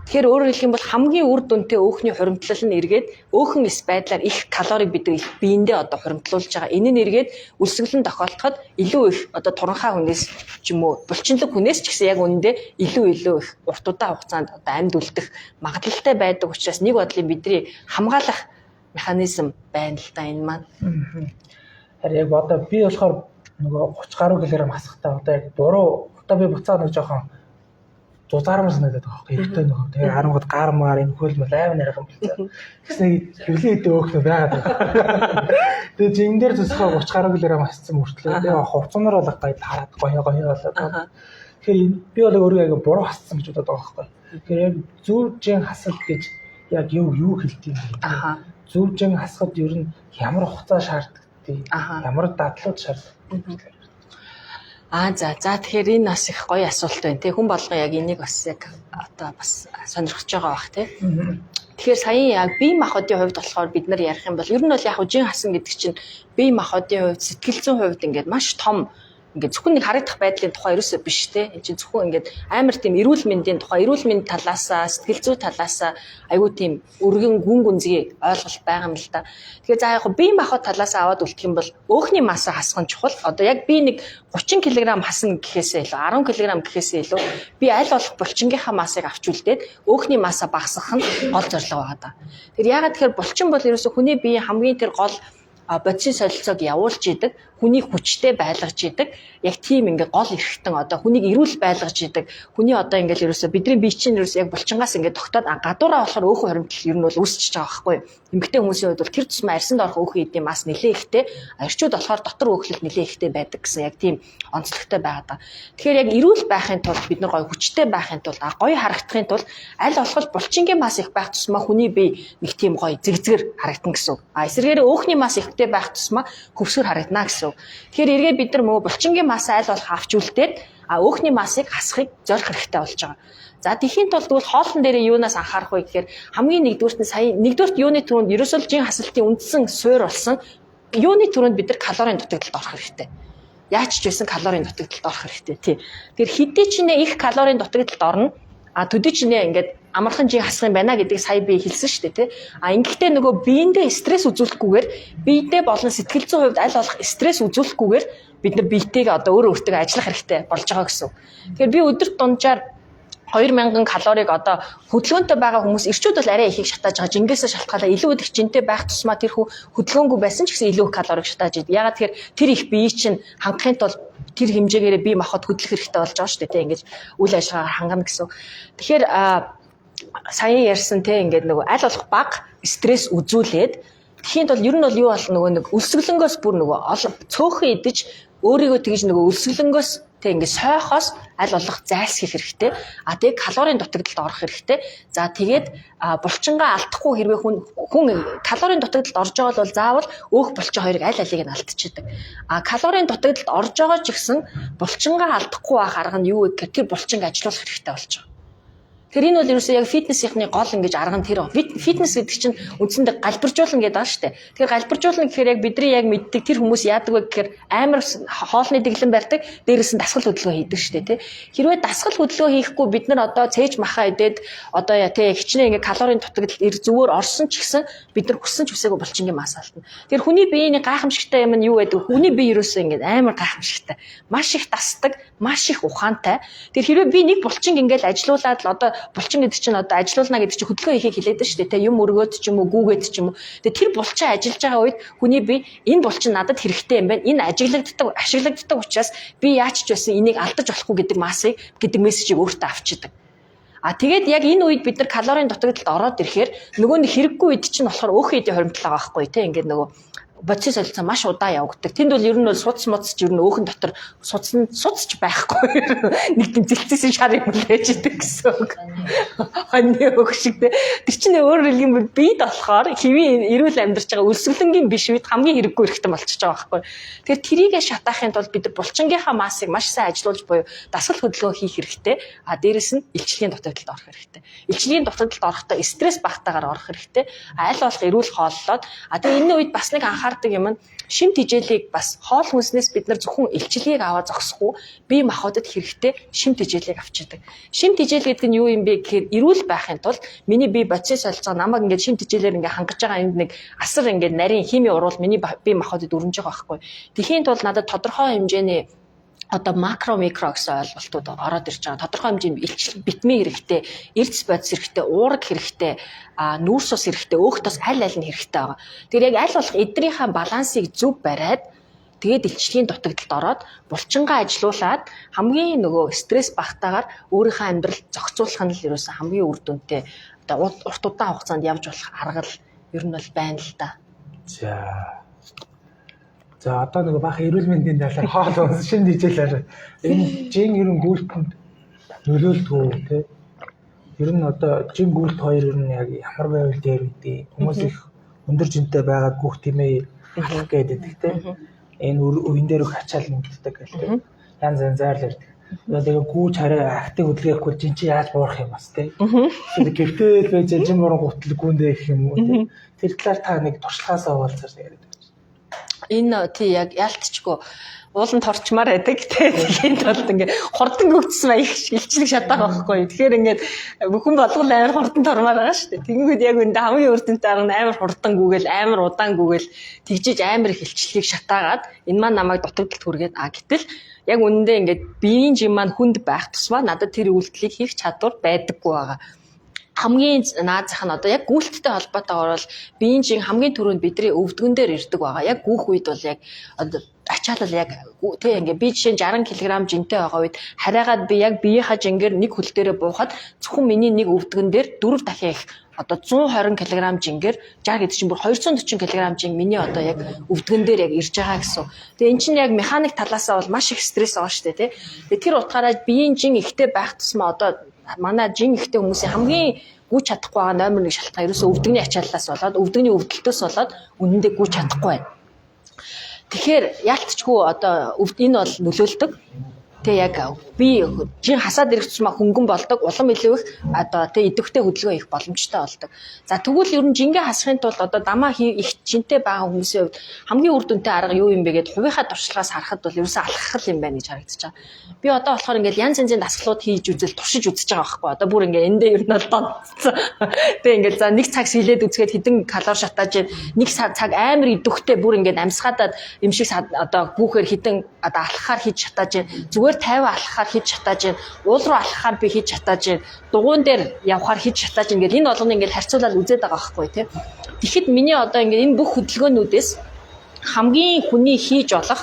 Тэгэхээр өөрөөр хэлэх юм бол хамгийн үр дүнтэй өөхний хуримтлал нь эргээд өөхөн эс байдлаар их калорийг бид биендээ одоо хуримтлуулж байгаа. Энэ нь эргээд үлсгэлэн тохиолдоход илүү их одоо туранхай хүнээс ч юм уу булчинлаг хүнээс ч гэсэн яг үнэндээ илүү их урт удаан хугацаанд одоо амьд үлдэх магадлалтай байдаг учраас нэг бодлын бидний хамгаалах механизм байна л да энэ маань. Харин яг одоо би болохоор нөгөө 30 гаруй кг хасахтаа одоо яг буруу одоо би буцаад нэг жоохон зузаармаар санагдаад байгаа байхгүй эртөө нөгөө тэгээ 10-д гармаар энэ хөлмөл аймаг нарах юм байна. Тэгсэн хөвлийн хэдэн өөхнө байгаад байна. Тэгээ жин дээр төсгөө 30 гаруй кг хассан мөртлөө тэгээ хувцснаар бол гайд хараад гоё болоод. Тэгэхээр би бол өөрөө яг буруу хассан гэж бодоод байгаа байхгүй. Тэгэхээр яг зөв жин хасал гэж яг юу хэлдэг юм бэ? Зөв жин хасахад ер нь ямар хугацаа шаарддаг? Ямар дадлууд шаарддаг? За тэгэхээр энэ бас их гоё асуулт байна тий. Хүн болгоо яг энийг бас яг одоо бас сонирхож байгаа бах тий. Тэгэхээр саяын яг бие махбодын хувьд болохоор бид нар ярих юм бол ер нь бол яг жин хасан гэдэг чинь бие махбодын хувьд сэтгэл зүйн хувьд ингээд маш том ингээд зөвхөн нэг харагдах байдлын тухай ерөөсөө биш те. Энд чинь зөвхөн ингээд амар тийм эрүүл мэндийн тухай, эрүүл мэнд талаасаа, сэтгэл зүй талаасаа айгүй тийм өргөн гүн гүнзгий ойлголт байгаа юм л да. Тэгэхээр за яг бие махбод талаасаа аваад үлдэх юм бол өөхний масаа хасах нь чухал. Одоо яг би нэг 30 кг хасна гэхээсээ илүү 10 кг гэхээсээ илүү би аль болох булчингийнхаа масыг авч үлдээд өөхний масаа багасгах нь гол зорилго байгаа да. Тэр ягаад тэгэхээр булчин бол ерөөсөө хүний биеийн хамгийн тэр гол бодисын солилцоог явуулж идэг, хүнийг хүчтэй байлгаж идэг, яг тийм ингээ гол эрхтэн одоо хүнийг эрүүл байлгаж идэг. Хүний одоо ингээл ерөөсө бидний бие чинь ерөөсө яг булчингаас ингээ тогтоод гадуураа болохоор өөхөн хоримтлал ер нь бол үүсчихэж байгаа байхгүй юу? Эмэгтэй хүмүүсийн хувьд бол тэр тусмаа арьсанд орох өөхөн эдийн мас нэлээ ихтэй, эрчүүд болохоор дотор өөхлөлт нэлээ ихтэй байдаг гэсэн яг тийм онцлогтой байгаа даа. Тэгэхээр яг эрүүл байхын тулд бид нар гоё хүчтэй байхын тулд гоё харагдахын тулд аль болох булчингийн мас их байх тусмаа хүний бие нэг тийм гоё зэгзгэр харагдана гэсэн. Эсвэргээр өөхний мас ихтэй байх тусмаа хөвсгөр харагдана гэсэн. Тэгэхээр эргээд бид нар мөө булчингийн масаа аль болох авч үлдээд өөхний масыг хасахыг зорих хэрэгтэй болж байгаа. За тэхийн тулд тэгвэл хоолн дээр юунаас анхаарах вэ гэхээр хамгийн нэгдүгürt нь сая нэгдүгürt юуны түрүүнд ерөөсөө жин хасалтын үндсэн суурь болсон юуны түрүүнд бид нар калорийн дутагдалд орох хэрэгтэй. Яаж ч байсан калорийн дутагдалд орох хэрэгтэй тий. Тэгэхээр хэдий ч нэ их калорийн дутагдалд орно. Төдий ч нэ ингээд амархан жин хасах юм байна гэдгийг сая би хэлсэн шүү дээ тий. Ингэхдээ нөгөө биендээ стресс үзүүлэхгүйгээр биедээ болон сэтгэл зүйн хувьд аль болох стресс үзүүлэхгүйгээр бид нар биетэйгээ одоо өөрөө өөртөө ажиллах хэрэгтэй болж байгаа гэсэн. Тэгэхээр би өдөрт дунджаар 2000 калорийг одоо хөдөлгөөнтэй байгаа хүмүүс эрчүүд бол арай ихийг шатааж байгаа. Жингээс шалтгаалаа илүү их жинтэй байх тусмаа тэр хөдөлгөөнгүй байсан ч гэсэн илүү их калорийг шатааж идэв. Ягаад тэгэхээр тэр их бие чинь хангахын тулд тэр хэмжээгээр бие махбод хөдлөх хэрэгтэй болж байгаа шүү дээ. Тэ ингэж үйл ажиллагаагаар хангана гэсэн. Тэгэхээр сая ярьсан те ингээд нөгөө аль болох бага стресс үзүүлээд Тэхийн тул ер нь бол юу болно нөгөө нэг өлсгөлөнгөөс бүр нөгөө цөөхөн идэж өөрийгөө тэгж нөгөө өлсгөлөнгөөс тэг ингээд сойхоос аль болох зайлсхийх хэрэгтэй. А тэг калорийн дутагдалд орох хэрэгтэй. За тэгээд булчингаа алдахгүй хэрвээ хүн калорийн дутагдалд орж байгаа бол заавал өөх булчин хоёрыг аль алиг нь алдчихдаг. А калорийн дутагдалд орж байгаа ч гэсэн булчингаа алдахгүй байх арга нь юу вэ гэхээр тэр булчинг ажилуулах хэрэгтэй болж байгаа. Тэр энэ бол ерөөсөө яг фитнесийнхний гол ингэж арга нь тэр. Фитнес гэдэг чинь үндсэндээ галбиржуулна гэдэг байгаа шүү дээ. Тэгэхээр галбиржуулна гэхээр яг бидний яг мэддэг тэр хүмүүс яадаг вэ гэхээр амар хоолны дэглэм барьдаг, дээрээс нь дасгал хөдөлгөөн хийдэг шүү дээ, тий. Хэрвээ дасгал хөдөлгөөн хийхгүй бид нар одоо цээж махаа идээд одоо тий хичнээн ингээ калорийн дутагдал зүгээр орсон ч гэсэн бид нар хүссэн ч хүсээгүй булчингийн мас алдна. Тэр хүний биеийн гайхамшигтай юм нь юу гэдэг вэ? Хүний бие ерөөсөө ингээ амар гайхамшигтай. Маш их дасдаг, маш их ухаантай. Тэр хэрвээ би нэг булчинг ингээл ажилуулад л одоо булчин гэдэг чинь одоо ажилуулна гэдэг чинь хөдөлгөөн хийхийг хэлээд шүү дээ. Тэ юм өргөөд ч юм уу гүүгээд ч юм уу. Тэгээ тэр булчин ажиллаж байгаа үед хүний бие энэ булчин надад хэрэгтэй юм байна. Энэ ашиглагддаг учраас би яач ч байсан энийг алдаж болохгүй гэдэг масыг гэдэг мессежийг өөртөө авчидаг. А тэгээд яг энэ үед бид нар калорийн дутагдалд ороод ирэхээр нөгөө нэг хэрэггүй үед чинь болохоор өөх эдийн хоримтлал байгаа байхгүй тий. Ингээд нөгөө бодис солилцоо маш удаа явагддаг. Тэнд бол ер нь бол суц моц ч ер нь өөхөн дотор суцч байхгүй. Нэг тийм зэлцсэн шар юм лээж идэг гэсэн үг. Хоньны өөх шиг те. Тэр чинь өөр хэлгийн бид болохоор хэвийн эрүүл амьдарч байгаа өлсгөлөнгийн биш үед хамгийн хэрэггүй хэрэгтэй болчихж байгаа байхгүй. Тэгэхээр трийгээ шатаахын тулд бид нар булчингийнхаа массыг маш сайн ажилуулж буюу дасгал хөдөлгөөн хийх хэрэгтэй. А дээрэс нь илчлэгийн дутагдалд орох хэрэгтэй. Илчлэгийн дутагдалд орохдоо стресс багтаагаар орох хэрэгтэй. Аль болох эрүүл хооллоод тэгээ энэ үед бас нэг анхаардаг юм нь шимт хижээлийг бас хоол хүнснээс бид нар зөвхөн илчлэгийг аваа зогсохгүй бие махбодод хэрэгтэй шимт хижээлийг авчидаг. Шимт хижээл гэдэг нь юу юм бэ гэхээр эрүүл байхын тулд миний бие бодис солилцоо намайг ингээд шимт хижээлээр ингээд хангаж байгаа энд нэг асар ингээд нарийн хими уруул миний бие махбодод өрнөж байгаа байхгүй. Тэхийн тулд надад тодорхой хэмжээний одоо макро микро гэсэн ойлголтууд ороод ирж байгаа. Тодорхой хэмжээний витамин хэрэгтэй, эрдэс бодис хэрэгтэй, уураг хэрэгтэй, нүүрс ус хэрэгтэй, өөх тос аль нь хэрэгтэй байгаа. Тэгэхээр яг аль болох эдрийнхаа балансыг зөв бариад тэгээд илчлэгийн дутагдалд ороод булчингаа ажилуулад хамгийн нөгөө стресс багтаагаар өөрийнхөө амьдрал зохицуулах нь л ерөөсөн хамгийн үр дүнтэй одоо урт удаан хугацаанд явж болох арга л ер нь бол байна л да. За одоо нэг бага эрүүл мэндийн талаар хоол уус шинэ хичээлээр энэ жин ерөн гүйлтэнд нөлөөлдөг тий. Ер нь одоо жин гүйлт хоёр ер нь яг ямар байвал дээр үдээ хүмүүс их өндөр жинтэй байгаад гүөх тиймээ алах гэдэг тий. Энэ үеийн дээр их ачаал нэгддэг гэл тий. Янз янзаар л ирдэг. Тэгээ гүүж хараа актив хөдөлгөөхгүй жин чи яаж буурах юм бас тий. Тэр гэртэл байж жин буруу гутал гүндээ гэх юм уу тий. Тэр талаар та нэг туршлагаасаа уулзаж яриад. Энэ тий яг ялтчгүй ууланд торчмаар байдаг тийм тулд ингээ хурдан гөгдсөн баях илчлэг шатаах байхгүй. Тэгэхээр ингээд бүхэн болгол амар хурдан тормаар байгаа шүү дээ. Тэгэнгүүт яг энэ хамгийн үр дүнтэй арга нь амар хурдан гүгээл амар удаан гүгээл тэгжиж амар их илчлэгийг шатаагаад энэ маань намайг дутагдалд хүргээд гэтэл яг үнэндээ ингээд биеийн жим маань хүнд байх тусмаа надад тэр үйлдэлийг хийх чадвар байдаггүй байгаа. Хамгийн наазах нь одоо яг гүйлттэй холбоотойгоор бол биеийн жин хамгийн түрүүнд бидний өвдгөн дээр ирдэг байгаа. Яг гүүх үед бол яг ачаалал яг тий ингээ би жишээ 60 кг жинтэй байгаа үед хараагаад би яг биеийнхаа жингээр нэг хөл дээрээ буухад зөвхөн миний нэг өвдгөн дээр 4 дахин их одоо 120 кг жингээр 60 гэдэг чинь бүр 240 кг жин миний одоо яг өвдгөн дээр яг ирж байгаа гэсэн. Тэгээ эн чинь яг механик талаасаа бол маш их стресс байгаа шүү дээ тий. Тэгээ тэр утгаараа биеийн жин ихтэй байх тусмаа одоо манай жин ихтэй хүмүүсийн хамгийн гүйж чадахгүй байгаа номер 1 шалтгаан ерөөсөө өвдөгний ачааллаас болоод өвдөгний өвдөлтөөс болоод үнэндээ гүйж чадахгүй байна. Тэгэхээр ялтчгүй одоо энэ бол нөлөөлдөг. Тэ яг би жин хасаад ирэх тусмаа хөнгөн болдог, улам илүү их одоо тэ идэвхтэй хөдөлгөөн их боломжтой болдог. За тэгвэл ер нь жингээ хасахын тулд одоо дамаа их жинтэй байгаа хүмүүсийн хувьд хамгийн үр дүнтэй арга юу юм бэ гэд хувийнхаа туршлагаас харахад бол ерөөсөө алхах юм байна гэж харагдаж байгаа. Би одоо болохоор ингээд янз янзын дасгалууд хийж үзэл туршиж үзэж байгаа байхгүй. Одоо бүр ингээд эндээ ер нь бол донцсон. Тэ ингээд за нэг цаг сэлээд үзгээд хэдэн калори шатааж нэг цаг амар идэвхтэй бүр ингээд амсгаадаад юм шиг одоо гүүхээр хэдэн одоо алхахаар хийж шатааж зүгээр 50 алхахаар хийж шатааж, уул руу алхахаар би хийж шатааж, дугуун дээр явхаар хийж шатааж ингээд энэ болгоно ингээд харьцуулаад үзээд байгаа байхгүй тий. Тэгэхэд миний одоо ингээд энэ бүх хөдөлгөөнүүдээс хамгийн хүний хийж болох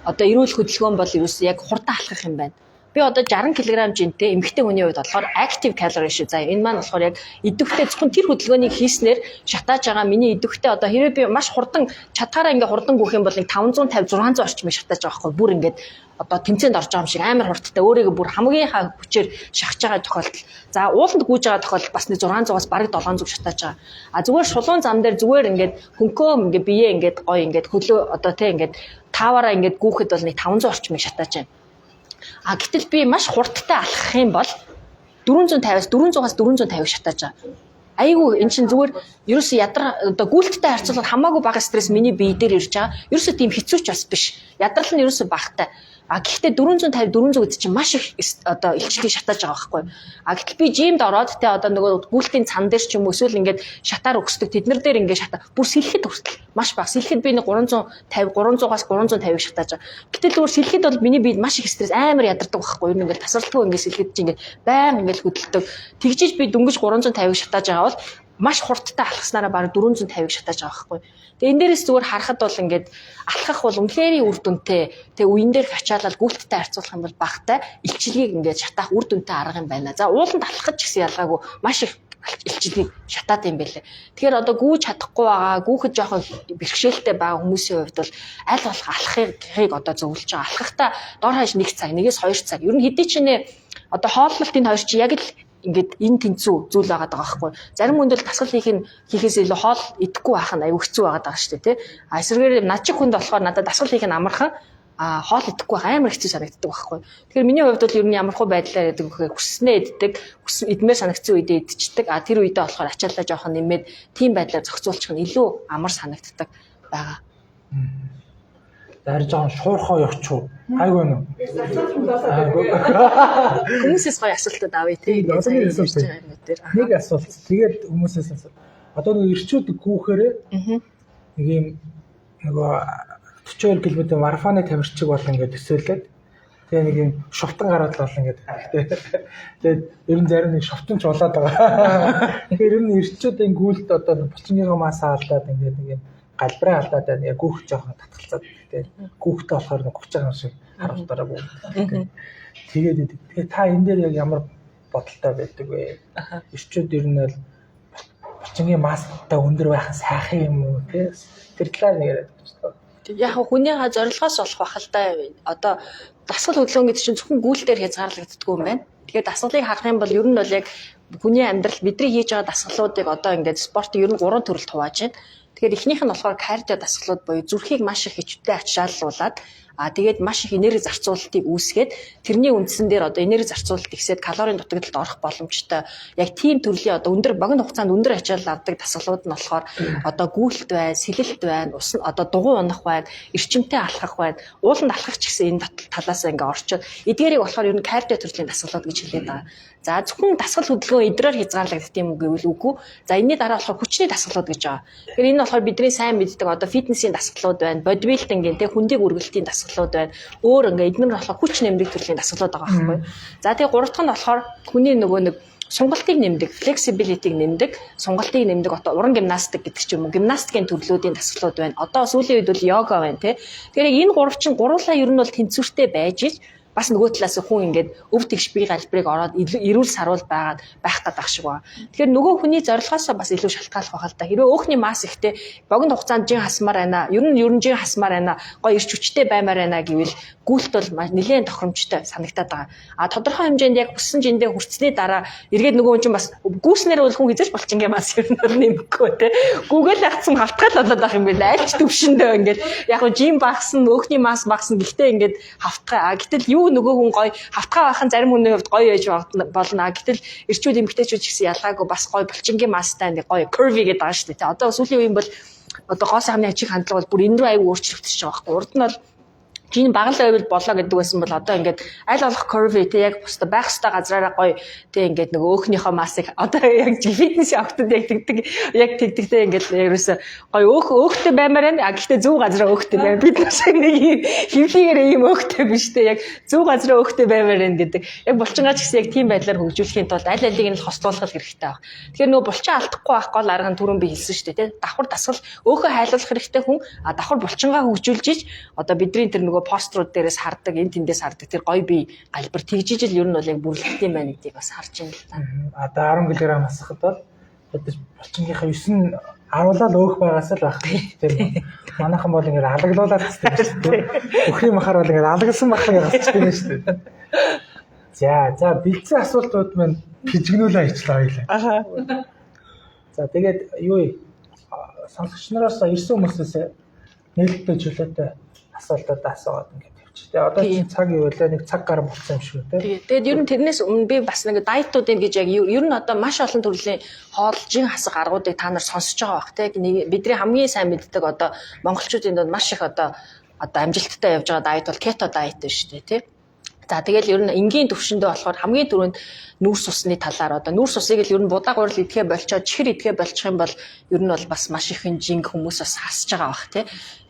одоо эрүүл хөдөлгөөн бол ерөөсөө яг хурдан алхах юм байна. Би одоо 60 кг жинтэй эмэгтэй хүний хувьд болохоор active calorie шүү. За энэ маань болохоор яг идэвхтэй зөвхөн тэр хөдөлгөөнийг хийснээр шатааж байгаа миний идэвхтэй одоо хэрвээ би маш хурдан чадхаараа ингээ хурдан гүөх юм бол нэг 550 600 орчмыг шатааж байгаа байхгүй бүр ингээд одоо тэмцээнд орж байгаа юм шиг амар хурдтай өөрийгөө бүр хамгийн хаа хүчээр шахаж байгаа тохиолдол. За ууланд гүйж байгаа тохиолдол бас нэг 600-аас бараг 700 шатааж байгаа. А зүгээр шулуун зам дээр зүгээр ингээд хөнкөө ингээ бие ингээд гоё ингээд хөлөө одоо тий ингээд тааваараа ингээд гүүхэд бол нэг 500 орчмыг шатааж байна. А гэтэл би маш хурдтай алхах юм бол 450-аас 400-аас 450 шатааж байгаа. Айгүй эн чинь зүгээр ерөөсө ядар одоо гүйлттэй харьцуулахад хамаагүй бага стресс миний бие дээр ирж байгаа. Ерөөсө тийм хэцүү ч бас биш. Ядрал нь ерөөсө багтай. А гэхдээ 450 400 гэдэг чинь маш их одоо илчлийг шатааж байгаа байхгүй. А гэтэл би жимд ороод те одоо нөгөө гүйлтийн цан дээр ч юм уу эсвэл ингээд шатаар өгсдөг тэднэр дээр ингээд шатаа бүр сэлэхэд хүртэл маш бага. Сэлэхэд би нэг 350 300-аас 350 шатааж байгаа. Гэтэл зүгээр сэлэхэд бол миний биед маш их стресс амар ядардаг байхгүй. Ер нь ингээд тасралтгүй ингээд сэлэхэд чи ингээд баян ингээд хөдөлдөг. Тэгжиж би дөнгөж 350 шатааж байгаа бол маш хурдтай алхаснараа бараг 450-ыг шатааж байгаа байхгүй. Тэгээ энэ дээрээс зүгээр харахад бол ингээд алхах бол үнэхээр үр дүнтэй. Тэгээ үеийн дээр ачаалал гүйлттэй харьцуулах юм бол багтай илчлэгийг ингээд шатаах үр дүнтэй арга юм байна. За ууланд алхах ч гэсэн ялгаагүй маш их илчлэгийг шатаад юм байлээ. Тэгэхээр одоо гүйж чадахгүй байгаа, гүүхэд жоохон бэрхшээлтэй байгаа хүмүүсийн хувьд бол аль болох алхахыг одоо зөвлөж байгаа. Алхахдаа дор хаяж 1 цаг, 1-2 цаг. Ер нь хэдий ч нэ одоо хооллолт энэ хоёр чи яг л ингээд энэ тэнцүү зүйл байгаа даа байхгүй. Зарим хүнд бол дасгал хийхээс илүү хоол идэхгүй байх нь аюу хэцүү байгаа даа шүү дээ тий. А эсвэргээр над чих хүнд болохоор надад дасгал хийх нь амархан хоол идэхгүй байх амар хэцүү санагддаг байхгүй. Тэгэхээр миний хувьд бол ер нь ямархуу байдлаар яадаг вэхээр хүснээ иддэг, идмээр санагдсан үедээ идчихдэг. А тэр үедээ болохоор ачаалаа жоохон нэмээд тийм байдлаар зохицуулчих нь илүү амар санагддаг байгаа. Дарж жоохон шуурхаа явчих. Айгүй нөө. Хүмүүсээс гоё асуултууд авъя тий. Нэг асуулт. Тэгээд хүмүүсээс асуу. Одоо нэг ирчүүд гүүхээрээ нэг юм нөгөө 42 км марафоны тамирчиг бол ингээд төсөөлээд тэгээ нэг юм шовтон гараад л болно ингээд. Тэгээд ер нь зарим нэг шовтонч болоод байгаа. Тэгэхээр ер нь ирчүүдийн гүйлт одоо булчингийн мас хаалдаад ингээд нэг юм галбраа алдаад байна. Яг гүүх жоохон татгалцаад тэгээ гүүхтэй болохоор нэг 30 грамм шиг харуултаараа бүгд. Тэгээд тэгээ та энэ дээр яг ямар бодолтой байдаг вэ? Ирчүүд ер нь бол булчингийн мастай өндөр байх нь сайхан юм уу те? Тэр талаар нэг яриад байна. Яг хүнийхээ зорилгоос болох бах л да. Одоо дасгал хөдөлгөөн гэдэг чинь зөвхөн гүйлтээр хязгаарлагддаггүй юм байна. Тэгэхээр дасгалыг харах юм бол ер нь бол яг хүний амьдрал бидний хийж байгаа дасгалуудыг одоо ингээд спортын ер нь 3 төрөлд хувааж байна. Тэгэхээр эхнийх нь болохоор кардио дасгалууд буюу зүрхийг маш их хичтэй ачааллуулад тэгээд маш их энерги зарцуулалтыг үүсгээд тэрний үндсэн дээр одоо энерги зарцуулалт ихсээд калорийн дутагдалд орох боломжтой. Яг тийм төрлийн одоо өндөр богино хугацаанд өндөр ачаалал авдаг дасгалууд нь болохоор одоо гүйлт байна, сэлэлт байна, ус одоо дугуй унах байна, эрчимтэй алхах байна. Ууланд алхах ч гэсэн энэ талаас ингээ орчод эдгээрийг болохоор ер нь кардио төрлийн дасгалууд гэж хэлээд байгаа. За зөвхөн дасгал хөдөлгөөн эдрээр хязгаарлагддаг юм гэвэл үгүй. За энэний дараа болохоор хүчний дасгалууд гэж байгаа. Тэгэхээр энэ болохоор бидний сайн мэддэг одоо фитнесийн дасгалууд байна, бодибилдингийн тэг хүндийг үргэлтийн дасгалууд байна. Өөр ингээ эдгээр нь болохоор хүч нэмдэг төрлийн дасгалууд байгаа байхгүй. За тэгээ гурав дахь нь болохоор хүний нөгөө нэг сунгалтыг нэмдэг, flexibility-г нэмдэг, сунгалтыг нэмдэг одоо уран гимнастик гэдэг ч юм уу, гимнастикийн төрлүүдийн дасгалууд байна. Одоо сүүлийн үед бол йога байна тий. Тэгэхээр энэ гурав чинь гурлаа ер нь бол тэнцвэртэй байж бас нөгөө талаас хүн ингээд өв тэгш бие галбирыг ороод эрүүл саруул байгаад байх гэдэг шиг байна. Тэгэхээр нөгөө хүний зорилгоосоо бас илүү шалтгааллах байх л да. Хэрвээ өөхний масс ихтэй богино хугацаанд жин хасмаар байна. Ер нь жин хасмаар байна. Гоё ирч хүчтэй баймаар байна гэвэл гүйлт бол нэлээд тохиромжтой санагдаад байгаа. А тодорхой хэмжээнд яг хүссэн жиндээ хүрцсэний дараа эргээд нөгөө хүн чинь бас гүйснээр бол хүн хизэж болчихингээ масс ер нь нэмэхгүй те. Гүгэл агцсан хавтгал болоод байх юм байна. Альч төвшөндөө ингээд яг жим багсан өөхний масс багсан гэхдээ ингээд хавтгаа. Гэтэл юу нөгөө хүн гоё хавтгаа байхын зарим хүний хувьд гоё яж болно. Гэтэл эрчүүд эмгтээчүүд ч гэсэн ялгаагүй бас гоё булчингийн масстай нэг гоё curvy гэдэг байгаа шүү дээ. Одоо сүүлийн үеийн бол одоо гоо сайхны ажиг хандлага бол бүр энэ рүү аягүй өөрчлөгдөж байгаа байхгүй. Урд нь бол жин багал байвал болоо гэдэг байсан бол одоо ингээд аль болох curvy те яг бусдаа байх ёстой газраараа гоё те ингээд нөгөө өөхнийхөө массыг одоо яг фитнесийн октод яг тэгдэгтэй ингээд ерөөсө гоё өөхтэй баймаар байна. Гэхдээ зөв газараа өөхтэй байна. Бид нар шиг нэг хөвлөгээр ийм өөхтэй биш те яг зөв газараа өөхтэй баймаар байна гэдэг. Яг булчингаач гэсэн яг тийм байдлаар хөгжүүлэхийн тулд аль алиг нь хослуулах хэрэгтэй байна. Тэгэхээр нөгөө булчин алдахгүй байх гол арга нь түрүүн би хэлсэн шүү дээ те. Давхар дасгал өөхөө хайлуулах хэрэгтэй хүн давхар булчингаа хөгжүүлж иж одоо бидний тэр нөгөө нөгөө пострууд дээрээс хардаг, энэ тэндээс хардаг тэр гоё бие галбар тэгжижил ер нь бол яг бүрлэгт юм байна гэдгийг бас харж байна л та. Одоо 10 кг асахад бол одоо булчингийнхаа 9 аруулаад өөх байгаас л байх тийм. Манайхан бол ингээд алаглуулаад хэвчээ шүү дээ. Өхрийн махаар бол ингээд алаглсан махыг гацчихдаг шүү дээ. За бэлдсэн асуултууд маань хижигнүүлээ хийчлээ хоёлаа. Аха. За тэгээд юу сонсогч нараас ирсэн хүмүүсээс нээлттэй чөлөөтэй асуултууд асуугаад ингээд явчихлаа. Одоо чи цаг юу вэ? Нэг цаг гар болсон юм шиг үү? Тэгээд ер нь тэрнээс өмнө би бас нэг дайтуудын гэж яг ер нь одоо маш олон төрлийн хоол, жин хасах аргуудыг та нар сонсож байгаа бах тийм. Бидний хамгийн сайн мэддэг одоо монголчуудын донд маш их одоо амжилттай явж байгаа дайт бол кето дайт байна шүү дээ тийм. За тэгэл ер нь энгийн төвшөндөө болохоор хамгийн түрүүнд нүүрс усны талаар одоо нүүрс усыг л ер нь будааг урал идэхэ болчоод чихэр идэхэ болчих юм бол ер нь бол бас маш их жинг хүмүүс бас хасж байгаа бах тий.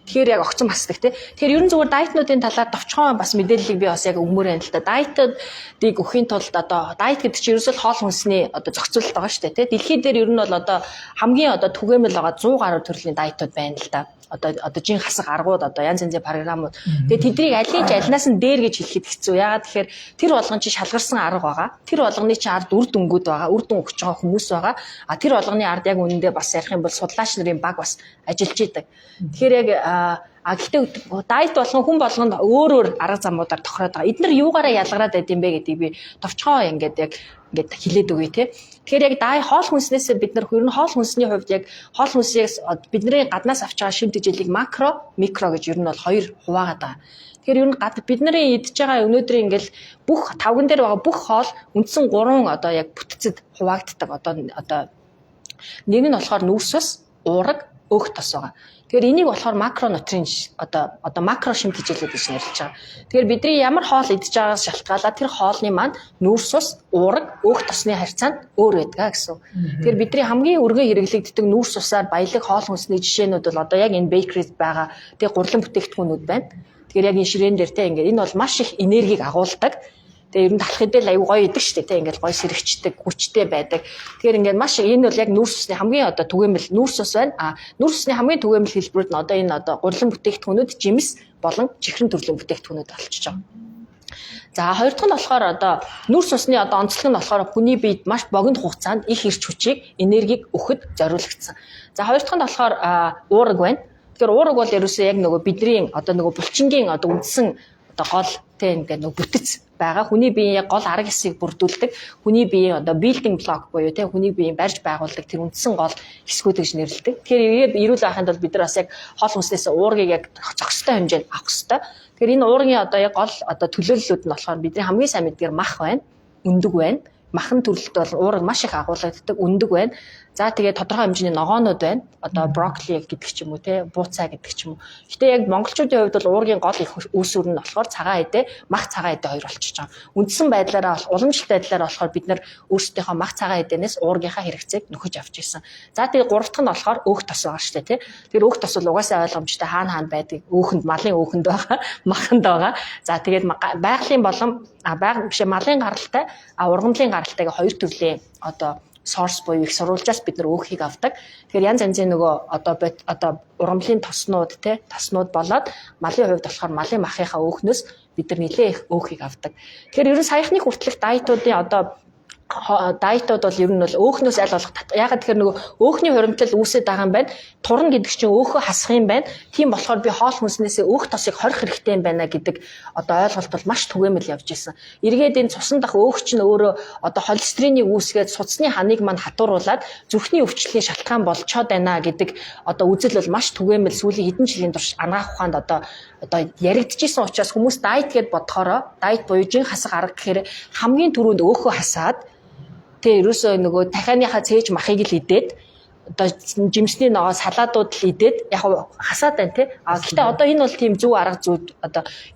Тэгэхээр яг огцон басдаг тий. Тэгэхээр ер нь зүгээр дайтнуудын талаар товчхон бас мэдээллийг би бас яг өгмөр байна л да. Дайтуудыг өхийн тулд одоо дайт гэдэг чинь ерөөсөө хоол хүнсний одоо зохицуулалт байгаа шүү дээ тий. Дэлхийд дээр ер нь бол одоо хамгийн одоо түгээмэл байгаа 100 гаруй төрлийн дайтууд байна л да. Одоо жин хасах аргууд одоо янз янзын програмууд. Тэгээд тэднийг алинаас нь дээр гэж хэлэхэд хэцүү. Яагаад тэгэхээр тэр болгон чи шалгарсан арга байгаа. Тэр болгоны чи ард үр дүнгууд байгаа. Үр дүн өгч байгаа хүмүүс байгаа. А тэр болгоны ард яг үнэндээ бас ярих юм бол судлаач нарын баг бас ажиллаж идэг. Тэгэхээр яг гэхдээ дайт болгон хүн болгонд өөр арга замуудаар тохироод байгаа. Эдгээр юугаараа ялгараад байд юм бэ гэдгийг би товчхон ингээд хилээд өгье те. Тэгэхээр яг хоол хүнснээс бид нар ер нь хоол хүнсний хувьд яг хоол хүнсээс бидний гаднаас авч байгаа шимтэг жилийг макро, микро гэж ер нь бол хоёр хуваагаад байгаа. Тэгэхээр ер нь бидний идж байгаа өнөөдрийн ингээл бүх тавган дээр байгаа бүх хоол үндсэн 3 одоо яг бүтцэд хуваагддаг. Одоо нэг нь болохоор нүүрс ус, уураг, өөх тос байгаа. Тэгэхээр энийг болохоор макронутринт одоо макро шимтэг жилүүд гэж нэрлэж байгаа. Тэгэхээр бидний ямар хоол идж байгаагаас шалтгаалаад тэр хоолны маань нүүрс ус, уураг, өөх тосны харьцаанд өөр байдаг гэсэн. Тэгэхээр бидний хамгийн өргөн хэрэглэгддэг нүүрс усаар баялаг хоол хүнсний жишээнүүд бол одоо яг энэ бейкерид байгаа тэг гурлан бүтээгдэхүүнүүд байна. Тэгэхээр яг энэ ширээн дээр те ингээд энэ бол маш их энергийг агуулдаг. Тэгээ ер нь талах хэдэл аюу гоё идэг шүү дээ тийм ингээл гоё сэрэгчдэг хүчтэй байдаг. Тэгэхээр ингээд маш энэ бол яг нүүрс усны хамгийн одоо түгээмэл нүүрс ус байна. Нүүрс усны хамгийн түгээмэл хэлбэрүүд нь одоо энэ гурлан бүтээгдэхүүнүүд жимс болон чихрэн төрлийн бүтээгдэхүүнүүд болчихж байгаа. За хоёр дахь нь болохоор одоо нүүрс усны онцлог нь болохоор хүний биед маш богино хугацаанд их эрч хүчийг энергийг өгөхөд зориулагдсан. За хоёр дахь нь болохоор уураг байна. Тэгэхээр уураг бол ерөөсөө яг нөгөө бидний нөгөө булчингийн үндсэн гол тийм ингээд бүтэц байгаа. Хүний биеийн яг гол арга хэсгийг бүрдүүлдэг. Хүний биеийн building block буюу тийм хүний биеийн барьж байгуулдаг тэр үндсэн гол хэсгүүд гэж нэрлэдэг. Тэгэхээр эрүүл байхын тулд бид нар бас яг хоол хүнснээс уургийг яг зохистой хэмжээнд авах хэрэгтэй. Тэгэхээр энэ уургийн яг гол төлөөллүүд нь болохоор бидний хамгийн сайн мэдгээр мах байна, өндөг байна. Махан төрөлт бол уураг маш их агуулгаддаг, өндөг байна. За тэгээд тодорхой хэмжээний ногоонууд байна. Брокколи гэдэг ч юм уу те, бууцаа гэдэг ч юм уу. Гэтэ яг монголчуудын хувьд бол уургийн гол их үүсвэр нь болохоор цагаан эдээ, мах цагаан эдээ хоёр болчихж байгаа. Үндсэн байдлаараа уламжлалт байдлаараа болохоор бид нар өөрсдийнхөө мах цагаан эдээнээс уургийнхаа хэрэгцээг нөхөж авч ирсэн. За тэгээд гурав дахь нь болохоор өөх тос байгаа шүү дээ те. Тэр өөх тос бол угаасаа ойлгомжтой хаана байдаг. Өөхөнд малын өөхөнд байгаа, маханд байгаа. За тэгээд байгалийн болон малын гаралтай, ургамлын гаралтайг хоёр төрлийн source буюу их сурвалжаас бид нар өөхийг авдаг. Тэгэхээр янз янзын нөгөө ургамлын тоснууд тоснууд болоод малын хувьд болохоор малын махынхаа өөхнөөс бид нар нэлээ их өөхийг авдаг. Тэгэхээр ерөн саяхны хүртэлх дайтуудын дайтууд бол ер нь бол өөхнөөс аль болох ягаад тэгэхээр нөгөө өөхний хуримтлал үүсээд байгаа юм байна. Турна гэдэг чинь өөхөө хасах юм байна. Тийм болохоор би хоол хүнснээсээ өөх тосыг хорих хэрэгтэй юм байна гэдэг ойлголт бол маш түгээмэл явж исэн. Эргээд энэ цусан дах өөх чинь өөрөө холестеринийг үүсгээд судасны ханыг мань хатууруулад зүрхний өвчлөлийн шалтгаан болчоод байна гэдэг үзэл бол маш түгээмэл сүүлийн хэдэн жилийн турш анагаах ухаанд яригдчихсэн учраас хүмүүс дайт гэд бодохороо дайт буюу жин хасах арга гэхээр хамгийн түрүүнд өөхөө хасаад ерөөсөө нөгөө дахианыхаа цээж махыг л идээд жимсний ногоо салаадууд л идээд яг хасаад байна тий. Гэхдээ энэ бол тийм зөв арга зүйд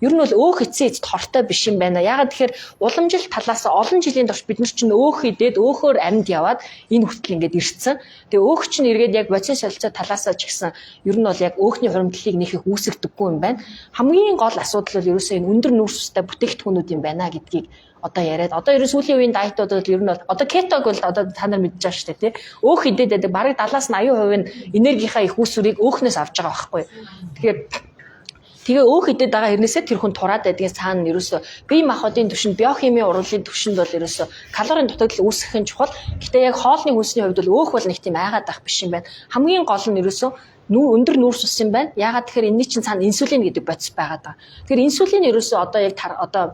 ер нь бол өөх эцсийн эцэд хортой биш юм байна. Ягаад тэгэхээр уламжлалт талаас олон жилийн турш бид нар чинь өөх идээд өөхөөр амьд яваад энэ хүртэл ингээд ирсэн. Тэгээ өөх чинь эргээд яг бодис солилцоо талаасаа ч гэсэн ер нь бол яг өөхний хуримтлалыг нэх их үүсгдэггүй юм байна. Хамгийн гол асуудал бол ерөөсөө энэ өндөр нүүрстэй бүтээгдэхүүнүүд юм байна гэдгийг яриад ерөн сүүлийн үеийн дайтууд бол ер нь кетог бол та нар мэдж байгаа шүү дээ тий. Өөх идээд байдаг бараг 70-80% нь энергийнхаа их үүсвэрийг өөхнөөс авч байгаа байхгүй. Тэгэхээр Тэгээ өөх идэд байгаа хэрнээсээ тэр хүн тураад байдгийн цаана ерөөсө бие махбодын түвшинд биохимийн ургамлын түвшинд бол ерөөсө калорийн дутагдал үүсгэх нь чухал. Гэтэ яг хоолны хүнсний хувьд бол өөх бол нэг тийм айгаад байх биш юм байна. Хамгийн гол нь ерөөсө өндөр нүүрс ус юм байна. Яагаад тэгэхээр энэний чинь цаана инсулин гэдэг бодис байгаад байгаа. Тэгэхээр инсулин ерөөсөө одоо яг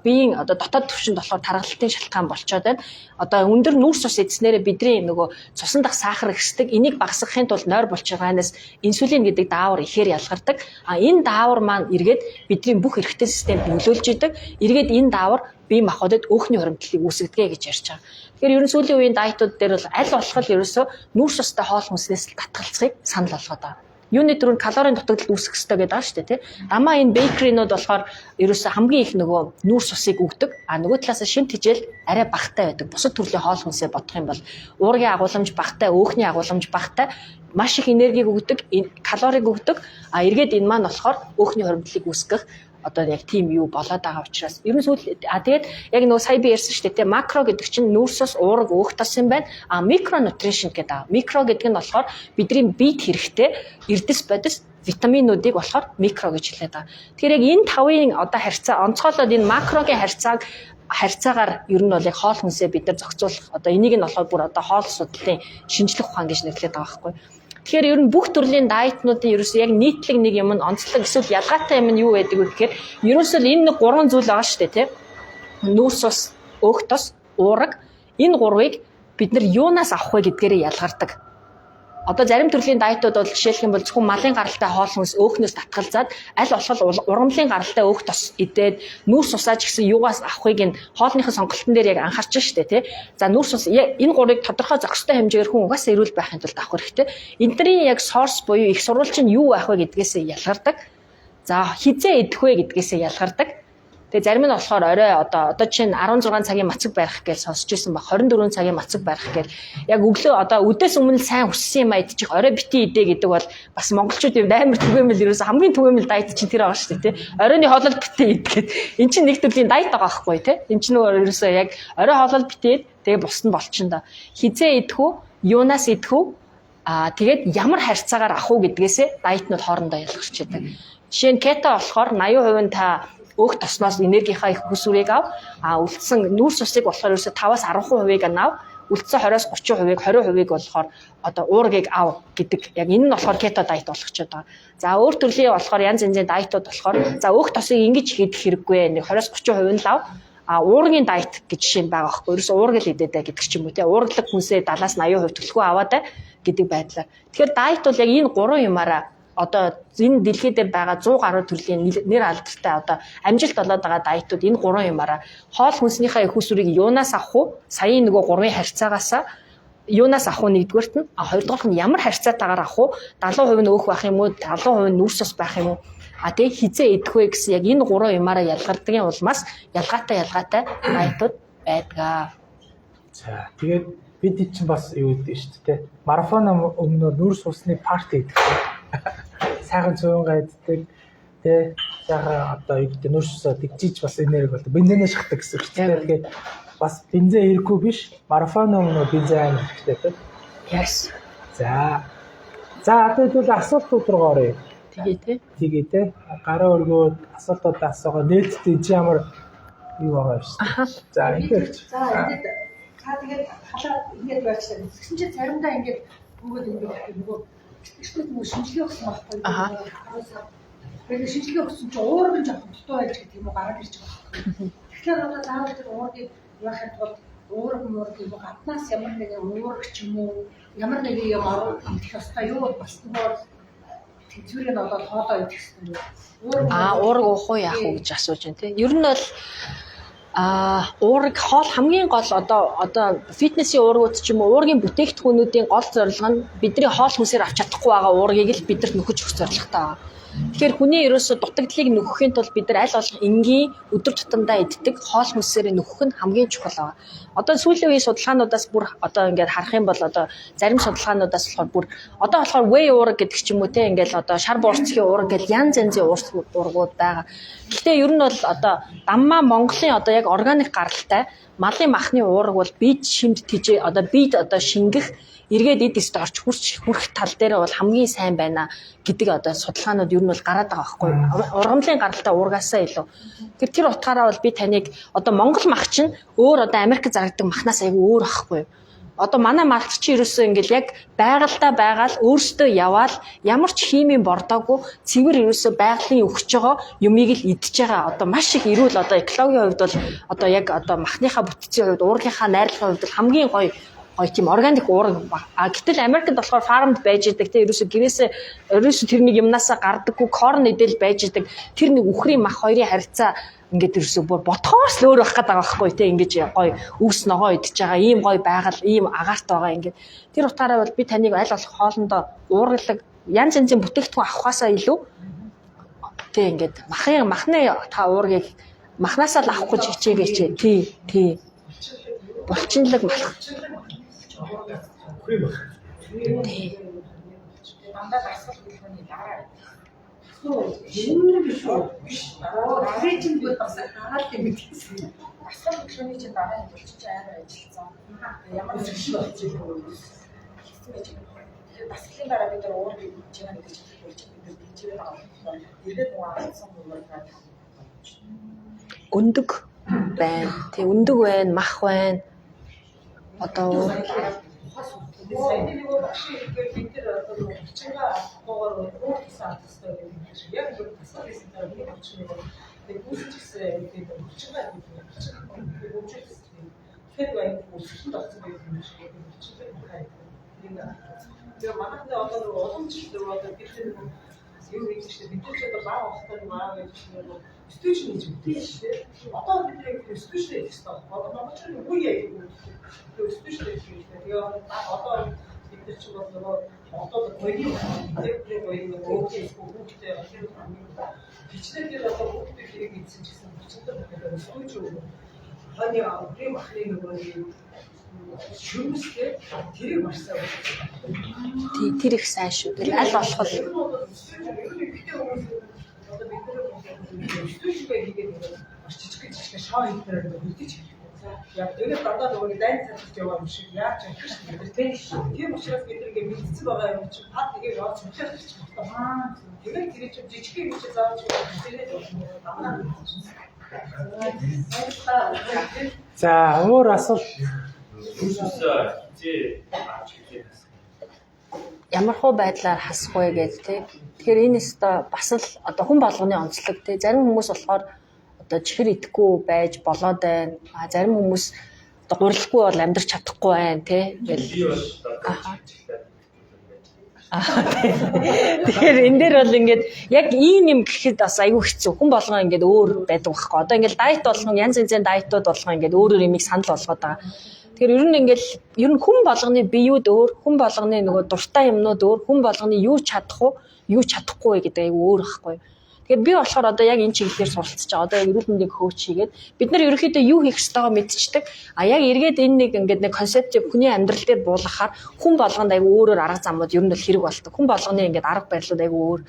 биеийн дотоод түвшинд болохоор тархалтын шалтгаан болчоод байна. Одоо өндөр нүүрс ус эзснээрээ бидний нөгөө цусан дах сахар ихсдэг. Энийг багасгахын тулд нойр болж байгаанаас инсулин гэдэг даавар ихээр ялгардаг. Энэ даавар маань эргээд бидний бүх эрэгтэй системд нөлөөлж идэг. Эргээд энэ даавар бие махбодод өөхний хуримтлалыг үүсгэдэг гэж ярьж байгаа. Тэгэхээр ерөн сүүлийн үеийн дайетууд дээр бол аль болох ерөөсөө нүүрс устай хоол хүнснээс татгалзахыг санал болгоод байгаа. Юуны түрүүнд калорийн дутагдал үүсэх ёстой гэдэг байгаа шүү дээ, тий. Дамаа энэ бейкеринууд болохоор ерөөсөө хамгийн их нөгөө нүүрс усыг өгдөг. Нөгөө талаас шимт хижээл арай багтай байдаг. Бусад төрлийн хоол хүнсээ бодох юм бол уургийн агуулмж багтай, өөхний агуулмж багтай, маш их энергийг өгдөг, калорийг өгдөг. Эргээд энэ маань болохоор өөхний хуримтлалыг үүсгэх одоо яг тийм юу болоод байгаа учраас ерөн сүүл тэгээд яг нөгөө сая би ярьсан шүү дээ, макро гэдэг чинь нүүрсээс уураг өөх тос юм байна. Микронутриент гэдэг аа. Микро гэдэг нь болохоор бидний биед хэрэгтэй эрдэс бодис витаминуудыг болохоор микро гэж хэлээд байгаа. Тэгэхээр яг энэ тавын одоо харьцаа онцгойлоод энэ макрогийн харьцаагаар ер нь бол яг хоол хүнсээ бид нар зохицуулах одоо энийг нь болохоор бүр одоо хоол судлалын шинжлэх ухаан гэж нэрлэдэг байгаа байхгүй. Тэгэхээр ер нь бүх төрлийн дайетнуудын ерөөсөө яг нийтлэг нэг юм нь онцлог эсвэл ялгаатай юм нь юу байдаг вэ гэхээр ерөөсөө энэ нэг гурван зүйл байгаа шүү дээ, тийм. Нүүрс ус, өөх тос, уураг энэ гурвыг бид нар юунаас авах вэ гэдгээрээ ялгардаг. Одоо зарим төрлийн дайетууд бол жишээлх юм бол зөвхөн малын гаралтай хоол хүнс өөхнөөс татгалзаад аль болох ургамлын гаралтай өөх тос идээд нүүрс усаач гэсэн юугаас авахыг нь хоолныхын сонголтын дээр яг анхаарч штэ тий. За нүүрс ус энэ гурыг тодорхой зохистой хэмжээгээр хүн угаасаа эрүүл байхын тулд авах хэрэгтэй. Энтрийн яг source буюу их сурвалж нь юу байх вэ гэдгээсээ ялгардаг. За хизээ идэх вэ гэдгээсээ ялгардаг. Тэгээ зарим нь болохоор орой одоо жишээ нь 16 цагийн мацаг барих гэж сонсч ирсэн ба 24 цагийн мацаг барих гэж яг өглөө одоо үдээс өмнө сайн хүссэн юм идчих орой бити идэ гэдэг бол бас монголчууд юм амар түгээмэл ерөөсө хамгийн түгээмэл дайет чинь тэр байгаа шүү дээ тий. Оройны хоолол бити идгээд эн чинь нэг төрлийн дайет байгаа байхгүй тий. Эн чинь ерөөсө яг орой хоолол бити ид тэгээ бус нь болчихно да. Хизээ идэх үү, юунаас идэх үү? Тэгээд ямар харьцаагаар авах уу гэдгээсээ дайетнууд хоорондоо ялгарч идэг. Жишээ нь кето болохоор 80% та өөх тосноос энергийнхаа их хүсвэрийг ав. Үлдсэн нүүрс усыг болохоор ерөөсө 5-аас 10%-ийг ав. Үлдсэн 20-аас 30%-ийг 20%-ийг болохоор одоо уургийг ав гэдэг. Яг энэ нь болохоор кето дайет болгочиход байгаа. За өөр төрлийн болохоор янз янзын дайетууд болохоор за өөх тосыг ингэж хийх хэрэггүй. Нэг 20-аас 30% нь л ав. Уургийн дайет гэж жишээ нь байгаа байхгүй. Ерөөсө уургал идээд гэдэг ч юм уу тий. Уурглаг хүнсээ 70-аас 80% төлхөө аваад гэдэг байдлаар. Тэгэхээр дайет бол яг энэ гурван юмараа одоо энэ дэлхий дээр байгаа 100 гаруй төрлийн нэр алдартай одоо амжилт болоод байгаа дайетууд энэ гурван юмараа хоол хүнснийхээ их усүрийг юунаас авах вэ? Саяын нөгөө гурван харьцаагаас юунаас авах вэ нэгдүгээрт нь хоёрдугаарт нь ямар харьцаатаагаар авах вэ? 70% нь өөх байх юм уу? 70% нь нүүрс ус байх юм уу? Тэгээ хизээ идэх вэ гэсэн яг энэ гурван юмараа ялгардгийн улмаас ялгаатай дайетууд байдаг. За тэгээд бид чинь бас юу гэдэг шүү дээ. Марафон өмнө нүүрс усны парти гэдэг. Сайхан цөөн гайддаг тий сайхан одоо юу гэдэг нүүрс усаа дэгжиж бас энерги болдог. Бензинээ шахдаг гэсэн үг тийм. Тэгээд бас бензин хэрэггүй биш. Марафон өмнө бензин хэрэгтэй тий. Yes. За одоо тэгвэл асуултууд руу оръё. Тэгээ тий. Гараа өргөөд асуултуудаа асуугаа нээлттэй чи ямар юу байгаа вэ? За ингэж. Тэгээд халаа ингэж байцсан. Тэгсэн чинь заримдаа ингэж нөгөө ихтэй нөгөө шинжилгээ өгсөн байхгүй юу? Тэгээд шинжилгээ өгсөн чинь уураг нь жоохон дутуу байж гэх юм уу гараад ирж байгаа. Тэгэхээр одоо заавал тэр уургийг яхад бол уураг юм уу гаднаас ямар нэгэн уураг ч юм уу ямар нэг юм идэх ёстой юу болсноор тэнцвэрээ нь одоо тоолоо идэх ёстой юу? Уураг уух уу яах уу гэж асууж байна тийм. Ер нь бол уураг хоол хамгийн гол одоо фитнесийн уургууд ч юм уу уургийн бүтээгдэхүүнүүдийн гол зорилго нь бидний хоол хүнсээр авч чадахгүй байгаа уургийг л бидэрт нөхөж өгөх зорилготой байгаа. Тэгэхээр хүний ерөөсө дутагдлыг нөхөхийн тулд бид нар аль болох энгийн өдөр тутамдаа иддэг хоол хүнсээр нөхөх нь хамгийн чухал байгаа. Одоо сүүлийн үеийн судалгаануудаас бүр одоо ингээд харах юм бол одоо зарим судалгаануудаас болохоор бүр одоо болохоор whey уураг гэдэг ч юм уу те ингээд одоо шар буурцгийн уураг гэж янз янзын уургууд байгаа. Гэхдээ ер нь бол одоо Даммаа Монголын одоо яг органик гаралтай малын махны уураг бол бид шимт тийж одоо бид одоо шингэх эргээд эд эст орч хүрэх тал дээр бол хамгийн сайн байна гэдэг одоо судалгаанууд ер нь бол гараад байгаа байхгүй. Ургамлын гаралтай уургаасаа илүү. Тэр утгаараа бол би таныг одоо Монгол мах чинь өөр одоо Америк зарагддаг махнаас айгүй өөр байхгүй. Одоо манай малч чи ерөөсөө ингээл яг байгальтай байгаал өөртөө яваал ямар ч химийн бордоогүй цэвэр ерөөсөө байгалийн өгч байгаа юмыг л идж байгаа. Одоо маш их эрүүл одоо экологийн хувьд бол одоо яг одоо махныхаа бүтцийн хувьд уургийнхаа найрлагын хувьд хамгийн гоё тийм органик уурга. Гэтэл Америкт болохоор фармд байж идэг те ерөөсөө ерөөсөө тэр нэг юмнасаа гардаггүй корн идэл байж идэг. Тэр нэг үхрийн мах хоёрын харьцаа ингээд ерөөсөө бүр ботхоос л өөр байх гэдэг байгаа байхгүй те ингэж гоё үс ногоо идж байгаа ийм гоё байгаль ийм агаарт байгаа ингээд тэр утгаараа бол би таныг аль болох хоолндоо уургалаг янз янзын бүтээгдэхүүн авахаасаа илүү те ингээд махны та уургийг махнаасаа л авах гэж хичээгээч тий булчинлаг мах тий дандаа дасгал хэлбэний дараа юм биш үү? Гэрээчин бүр бас хаалт юм гэсэн. Дасгал хэлбэний чинь дараа нь болчих амар ажилласан. Ямар зүйл болчих юм бэ? Дасгалын дараа бид уургийг чимээ гэж хэлж бид чимээ авах. Ирээд угаасан юм байна. Өндөг байна. Тэг өндөг байна, мах байна. Одоо Сайн нэг багш ихээр бид тэр одоо чанга авахгүйгээр уурсан тастай гэдэг юм шиг яг л тастай гэсэн дээр нэг очив. Тэгээд үүсчихсэн гэдэг чанга гэдэг үүсчихсэн. Тэгэхээр байна үүсчихсэн болсон гэдэг юм шиг үүсчихсэн байна. Тэгээд манайхны одоо уламжлалт одоо бид тэр юу гэж чинь бид ч одоо баа ухтаа маа гэж чинь стүүшн гэж үгүй шүү дээ. Одоо бид нэг стүүшн гэж байна. Одоо монголчууд үгүй яа гэдэг. Стүүшн гэж байна. Тэгээд одоо бид нар ч нөгөө одоо гоёны тэр гоёны өөхөс хүүхдээ хэрэг байна. Бичнээр одоо хүүхдээ хэрэг ийдсэн гэсэн бүчтэй стүүч үү. Хани аврим ахны нөгөө шүмстэй тэрийг марсаа. тэр их сайн шүү. Тэр аль болох Яг энэ дандаа нөгөө дайн цацж яваа юм шиг яаж юм шиг тийм учраас бид нэгэ мэдсэн байгаа юм чи та тэгээ яваад сүлжээ хийж байна. Тэгээд тэр чинь жижиг юм чи зааж тэгээд дандаа. За өөр асуулт ямар хөө байдлаар хасах вэ гэдэг те. Тэгэхээр энэ өстой бас л одоо хүн болгоны онцлог те. Зарим хүмүүс болохоор одоо чихэр идэхгүй байж болоод байна. Зарим хүмүүс одоо гурилахгүй бол амьдрч чадахгүй байна те. Тэгэхээр энэ дээр бол ингээд яг ийм юм гэхэд бас айгүй хэцүү. Хүн болгоо ингээд өөр байдаг байхгүй. Одоо ингээд дайет болгон янз янзын дайтууд болгоо ингээд өөр юмыг санал болгоод байгаа. Тэгэхээр ер нь хүн болгоны биеуд өөр, хүн болгоны нөгөө дуртай юмнууд өөр, хүн болгоны юу чадах уу, юу чадахгүй гэдэг айгүй өөр байхгүй. Тэгэхээр би болохоор одоо яг энэ чиглэлээр суралцж байгаа. Одоо яг эрүүл мэндийн коуч хийгээд бид нар ерөөхдөө юу хийх ёстойгоо мэдчихдэг. Яг эргээд энэ нэг ингээд нэг концептыг хүний амьдрал дээр буулгахаар хүн болгонд айгүй өөрөөр арга замууд ер нь бол хэрэг болдог. Хүн болгоны ингээд арга барилууд айгүй өөр.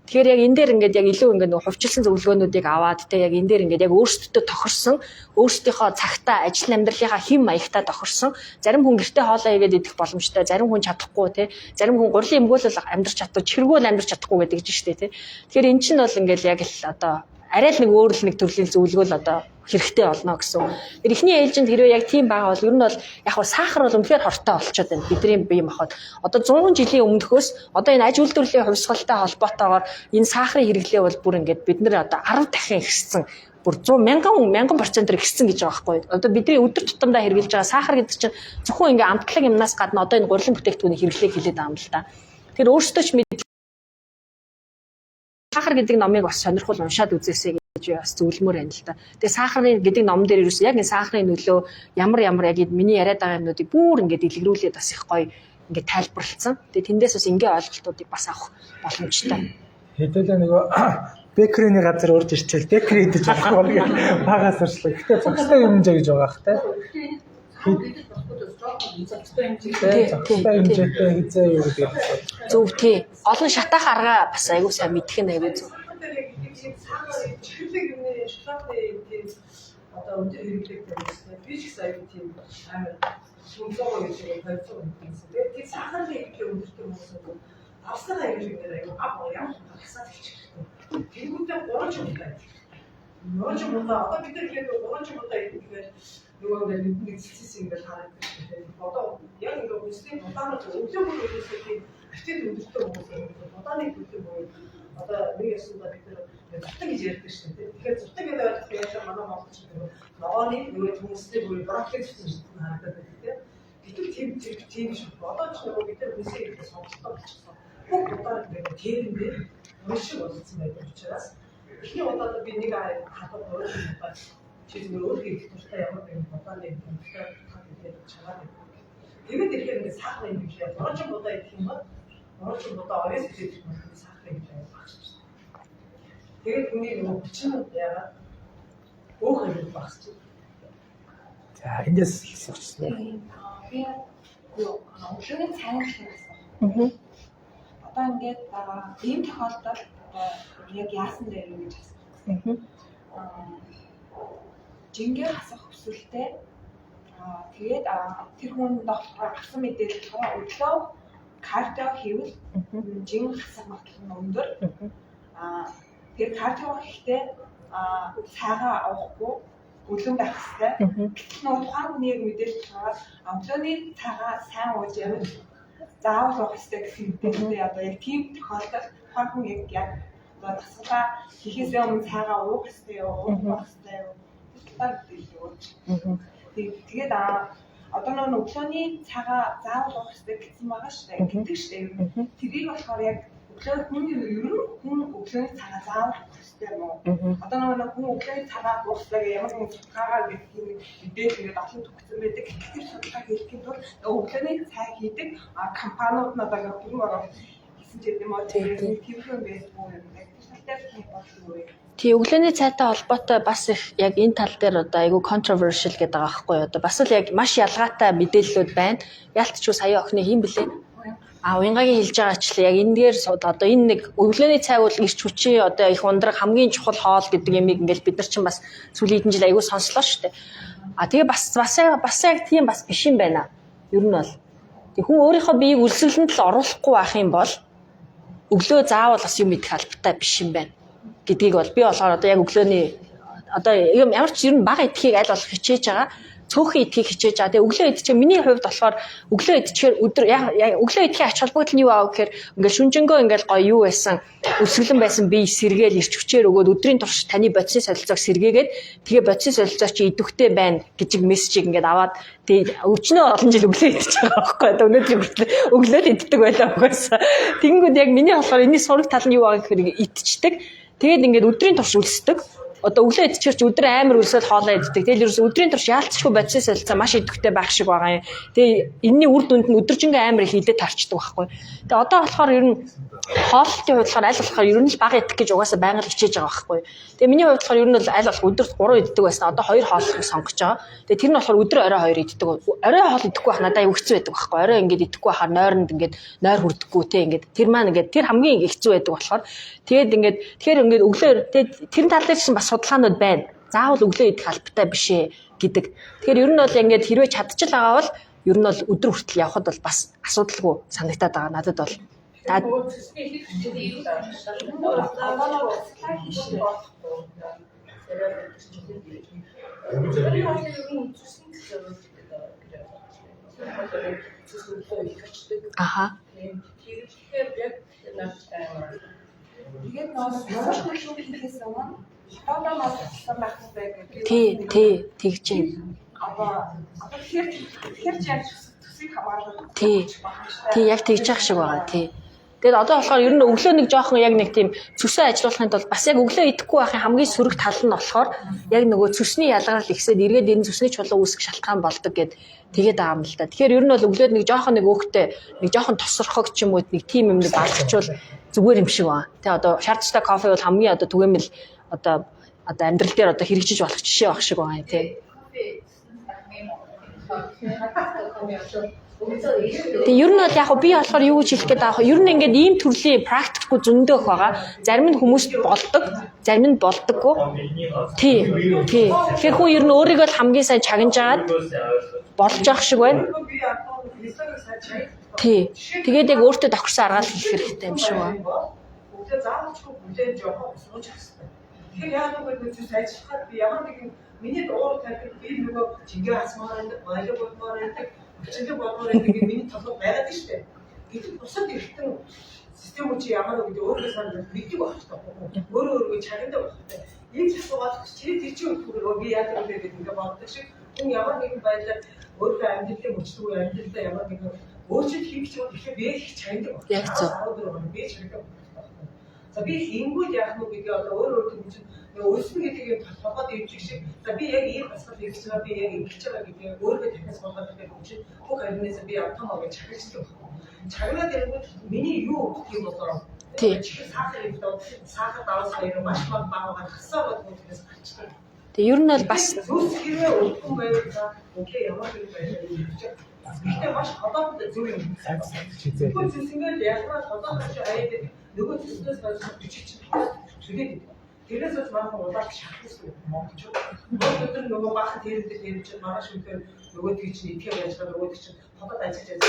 Тэгэхээр яг энэ дээр ингээд яг илүү ингээд нэг хувьчилсан зөвлөгөөнүүдийг аваад те яг энэ дээр ингээд яг өөрсдөө тохирсон, өөрсдийнхөө цагтаа ажил амьдралынхаа хэм маягтаа тохирсон. Зарим хүн гэртээ хоолоо игээд идэх боломжтой, зарим хүн чадахгүй те. Зарим хүн гурилын эмгүүлэл амьдрч чаддаг, чихэргүүл амьдрч чадахгүй гэдэг ч штэ те. Тэгэхээр эн чинь бол ингээд яг л одоо арай л нэг өөр л нэг төрлийн зөвлөгөөл одоо хэрэгтэй болно гэсэн. Эхний ээлжинд хэрвээ яг тийм байгаа бол ер нь бол яг хаа сахар бол үнэхээр хортой болчиход байна. Бидний бие махбод. Одоо 100 жилийн өмнөхөөс одоо энэ аж үйлдвэрлэлийн хувьсгалтай холбоотойгоор энэ сахарын хэрэглээ бол бүр ингээд бид нэр одоо 10 дахин ихссэн. Бүр 100,000% ихссэн гэж байгаа байхгүй. Одоо бидний өдөр тутамдаа хэрэглэж байгаа сахар гэдэг чинь зөвхөн ингээд амтлагын юмнаас гадна одоо энэ гурилан бүтээгдэхүүний хэрэглээг хэлээд байгаа юм л да. Тэгэхээр өөрсдөө ч сахар гэдэг номыг бас сонирхол уншаад үзээсэй гэж бас зөвлөмөр байна л да. Тэгээ сахарын гэдэг ном дээр ерөөс яг энэ сахарын нөлөө ямар яг миний яриад байгаа юмнуудыг бүр ингээд дэлгэрүүлээд бас их гоё ингээд тайлбарлалцсан. Тэгээ тэндээс бас ингээ ойлголтуудыг бас авах боломжтой. Хэдүүлээ нөгөө бекрийн газар урд ирчихэл бекри идэж болохгүй гэх багаас уршлаа. Гэтэ зохистой юм жаа гэж байгаа хэ. Хэмжээтэй хизээ юу гэдэг. Зөв тий. Олон шатаах арга бас аягүй сайн мэдэх нь аягүй зөв. одоо өндөр хэрэглэх юмстай би ч гэсэн аюу тийм амар сүнсөө гэж хэлсэн байсан. Тэгээд тийм сахарын хэрэглээ өндөртэй хүмүүсүүд авсны хэрэглээр аюу ямар хасаад хэлчихсэн. Тэргүүтээ 3 жил удаа. 3 жил удаа одоо бид нар тэгээд 3 жил удаа идэхээр нөгөө ингээд нэг цэцэс ингээд харагддаг. Одоо яг ингээд үсгийн удаанууд өглөөгөө үйлсэх тийм актив өндөртэй хүмүүс удааны төлөв бол одоо нэг ясуудаа бид нар зуртаг гэж ярьдаг шүү дээ. Тэгэхээр зуртаг гэдэг ойлгох яашаа манай монголч нөгөө ногооны нөгөө хүмүүстэй бүр броклик гэсэн харагдаад байдаг тийм. Гэтэл тийм шүү. Одоо ч нөгөө бид нар үсээ гэдэг сонголтоо болчихсон. Бүх удаа ингээд тэрэндээ мөршиг болсон байдаг учраас эхний удаад би нэг хатад өөрөө удаа чи зүгээр өөр хийх тууштай ямар нэгэн бодлоо нэг юмтай хатад чагаад байна. Тэгээд ихээр ингээд сахар юм гэж яа. 3 удаа идэх юм бол 3 удаа оройс идэх юм бол сахар юм гэж багсаж байна. Тэгээд хүний нөгөө хүчин яагаад өөх юм багсаж байна. За эндээс хэлчихсэн. Би өглөөний цайны хэлсэн. Одоо ингээд ийм тохиолдолд яг яасан дээр юм гэж асуусан. Жингээр хасах хүсэлтэй тэгээд тэр хүн доктор авсан мэдээлэл болохоор өглөө кардио хийвэл жин хасах магадлал нь өндөр. Тэгээд кардио хийхдээ цайгаа авахгүй үлэн байх хэрэгтэй. Гэтэл нөгөө тухайн хүнийг мэдээлж байгаа өглөөний цайгаа сайн ууж явж заавал уух хэрэгтэй гэсэн мэдээлэлтэй одоо яг тийм тохиолдолд тухайн хүн яг одоо тасгалаа хийхээсээ өмнө цайгаа уух хэрэгтэй юу, уух хэрэгтэй юу? Тэгээд одоо нөгөө өглөөний цагаа заавал уух хэрэгтэй гэсэн байгаа шүү дээ. Гэдэг шүү дээ. Тэрийг болохоор яг өглөө хүн өглөөний цагаа заавал уух хэрэгтэй юм уу? Одоо нөгөө хүн өглөөний цагаа уух хэрэгтэй ямар нэгэн судалгаагаар гэдэг мэдээлэл ингээд олон төгссөн байдаг. Тэр судалгаа хийхэд бол өглөөний цай хийдэг компаниуд нь одоо ингээд бүрэн ороо гэсэн ч юм уу тийм юм байсан юм байна. Тэр тийм болов уу? Тий өглөөний цайтай холбоотой бас их яг энэ тал дээр одоо айгүй controversial гэдэг байгаа байхгүй юу. Одоо бас л яг маш ялгаатай мэдээллүүд байна. Ялтчгүй сая охины хийм блэ? Уянгагийн хэлж байгаа ч яг энэ дээр одоо энэ нэг өглөөний цай бол ирч хүчээ одоо их ундраг хамгийн чухал хоол гэдэг ямиг ингээл бид нар чинь бас сүүлийн хэдэн жил айгүй сонслоо шүү дээ. Тэгээ бас яг тийм бас биш юм байна. Ер нь бол тэг хүн өөрийнхөө биеийг үлсгэлэнд л оруулахгүй байх юм бол өглөө заавал бас юм идэх албатай биш юм байна гэдгийг бол би болохоор одоо яг өглөөний одоо ямар ч ер нь бага идэхийг аль болох хичээж байгаа. Цөөхөн идэхийг хичээж байгаа. Тэгээ өглөө идчихээ миний хувьд болохоор өглөө идчихээр өглөө идэхийн ач холбогдол нь юу аав гэхээр ингээл шүнжэнгөө ингээл гоё юу байсан өсгөлэн байсан би сэргээл ирч хүчээр өгөөд өдрийн турш таны бодисын солилцоог сэргээгээд тэгээ бодисын солилцоо чи идэвхтэй байна гэж мессежийг ингээд аваад тэгээ өвчнөө олон жил өглөө идчихэж байгаа байхгүй. Өнөөдөр өглөө иддэг байлаа угаасаа. Тэгэнгүүт яг миний болохоор энэний сураг тал нь юу байгаа гэхээр идчихдэг. Тэгээд ингээд өдрийн турш үлсдэг. Одоо өглөө идчихэрч өдөр амар үлсэл хоолоо иддэг. Тэгэл ерөөс өдрийн турш яалтчгүй бодисын солилцоо маш идэвхтэй байх шиг байгаа юм. Тэгээ энэний үр дүнд нь өдөржингөө амар их хилээд тарчдаг байхгүй. Тэгээ одоо болохоор ер нь хоолтын хувьд болохоор аль болохоор ер нь л бага идэх гэж угаасаа байнга л хичээж байгаа байхгүй. Тэгээ миний хувьд болохоор ер нь л аль болох өдөрт 3 иддэг байсан. Одоо 2 хооллохыг сонгож байгаа. Тэгээ тэр нь болохоор өдөр орой 2 иддэг. Орой хоол идэхгүй байх надад аюу хэцүү байдаг байхгүй. Орой ингээд идэхгүй байхаар нойронд ингээд нойр хүрдэхгүй те ингээд тэр маань ингээд тэр хамгийн хэцүү байдаг болохоор тэгээд ингээд тэгэхээр ингээд өглөө тэр тал дээр чинь бас судалгаанууд байна. Заавал өглөө идэх албатай биш ээ гэдэг. Тэгэхээр ер нь бол ингээд хэрвээ чадчих байгаа бол ер нь бол өдөр хүртэл явхад бол бас асуудалгүй санагтаад байгаа надад бол. Аха. Тэгээд нөгөө шүүх хийхээс өмнө одоо нас болсон байх хэрэгтэй. Тий, тэгж юм. Одоо тэгэхээр яаж төсвийг хамгаалах. Тий, яг тэгж явах шиг байгаа. Тий. Тэгээд одоо болохоор ер нь өглөө нэг жоохон яг нэг тийм цөсөө ажиллуулахын тулд бас яг өглөө идэхгүй байхын хамгийн сөрөг тал нь болохоор яг нөгөө цөсний ялгарл ихсээд эргээд энэ цөсний чулуу үүсэх шалтгаан болдог гэд тэгээд байгаа юм л да. Тэгэхээр ер нь бол өглөөд нэг жоохон нэг өөхтэй нэг жоохон тосрохог ч юм уу нэг тийм юм нэг балгачвал зүгээр юм шиг байна. Тэ одоо шаардлагатай кофе бол хамгийн одоо түгээмэл одоо амьдрал дээр одоо хэрэгжиж болох жишээ байх шиг байна тий. Тэгээ ер нь бол яг би болохоор юу гэж хэлэх гээд байгаа вэ? Ер нь ингээд ийм төрлийн практикгүй зөндөө их байгаа. Зарим нь хүмүүст болдог, зарим нь болдоггүй. Тий. Тэгэхээр хүн ер нь өөрийгөө л хамгийн сайн чагнаж агаад болж явах шиг байна. Тий. Тэгээд яг өөртөө тохирсон аргаал хийх хэрэгтэй юм шиг байна. Бүгдээ заавалчгүй бүгдээ жоохон сууж хэвчээ. Тэгэхээр яагаад гэвэл чи сайжрахад би ямар нэгэн миний дуур тавьдаг би нөгөө чигээ асмаар байдаг, баялаг болмоор байдаг, өчигдөр болмоор байдаг гэх миний толгой байгаад шүү дээ. Гэтэл бусад эргэтэн систем үчи ямар гэдэг өөрөө санаад мэддэг байх хэрэгтэй. Өөрөө чагнадаг байх хэрэгтэй. Энэ асуугаад чи тэр чинь өгөхөөр би яадаг вэ гэдэг ингээ боддог шиг хүн ямар нэгэн байдлаар өөрөө амьдралын мөчлөг амьдралдаа ямар нэгэн өөрчлөлт хийх чинь тэгэхээр би их чагнадаг байна. Яг зөв. Би чагнадаг. За би хийнгүүл яах вэ гэдэг одоо өөр төвчд өснө гэдгийг толгойд ивчих шиг за би яг ийм асуулт хийж байгаа би яг ингэж байгаа гэдэг өөрөөр дахиад болгоод байгаа юм чинь бүх харинаас би автомат чагналцдаг байна. Чагнаад ирэнгүүт миний юу гэх юм болоо тий. Сахар ивдөө сахар даваас хоёр маш бага байгаа хасаа болов уу гарчдаг. Тэгээ ер нь бол бас зүс хэрвээ өгсөн байвал окей ямар нэг байдлаар хийж гэхдээ маш ходоод зөв юм. Чизээ. Бүх зүйл ингээд ялгаа ходоод аяад нөгөө төслөөс бичиж чүлээд. Тэрээс бас манай улаан шахахгүй монголч. Өдөр нөгөө бахан тэрэлдэл тэрж маргааш үнээр нөгөө тийч итгэж ажиллаа нөгөө тийч ходоод ажиллаж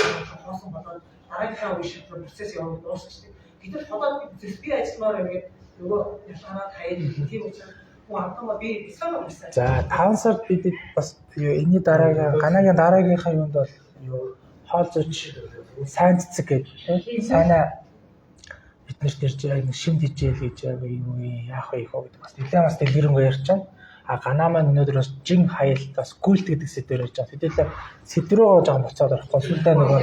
хоосон болоод дараагийнхаа үе шиг процесс явуулж дуусчихдаг. Гэтэл ходоод би ажилламаар ингээд нөгөө ялгаанаа таяад тийм учраас би за 5 сард бид бас юу энэний дараагийн ганагийн дараагийнхаа юунд бол юу хоол зүйч сайн цэцэг гэдэг сайнаа биднэрт ирж байгаа шимт хижээл гэж байгаа юм яах вэ гэдэг бас нэлээд бас дэлгэрэнгүй ярьж байна. А ганаа маань өнөөдөр бас жин хаялт бас гүйлт гэдэг сэдвээр ярьж байгаа. Хэдүүлээ сэдрөө жоохон буцаад орохгүй сүлдээ нөгөө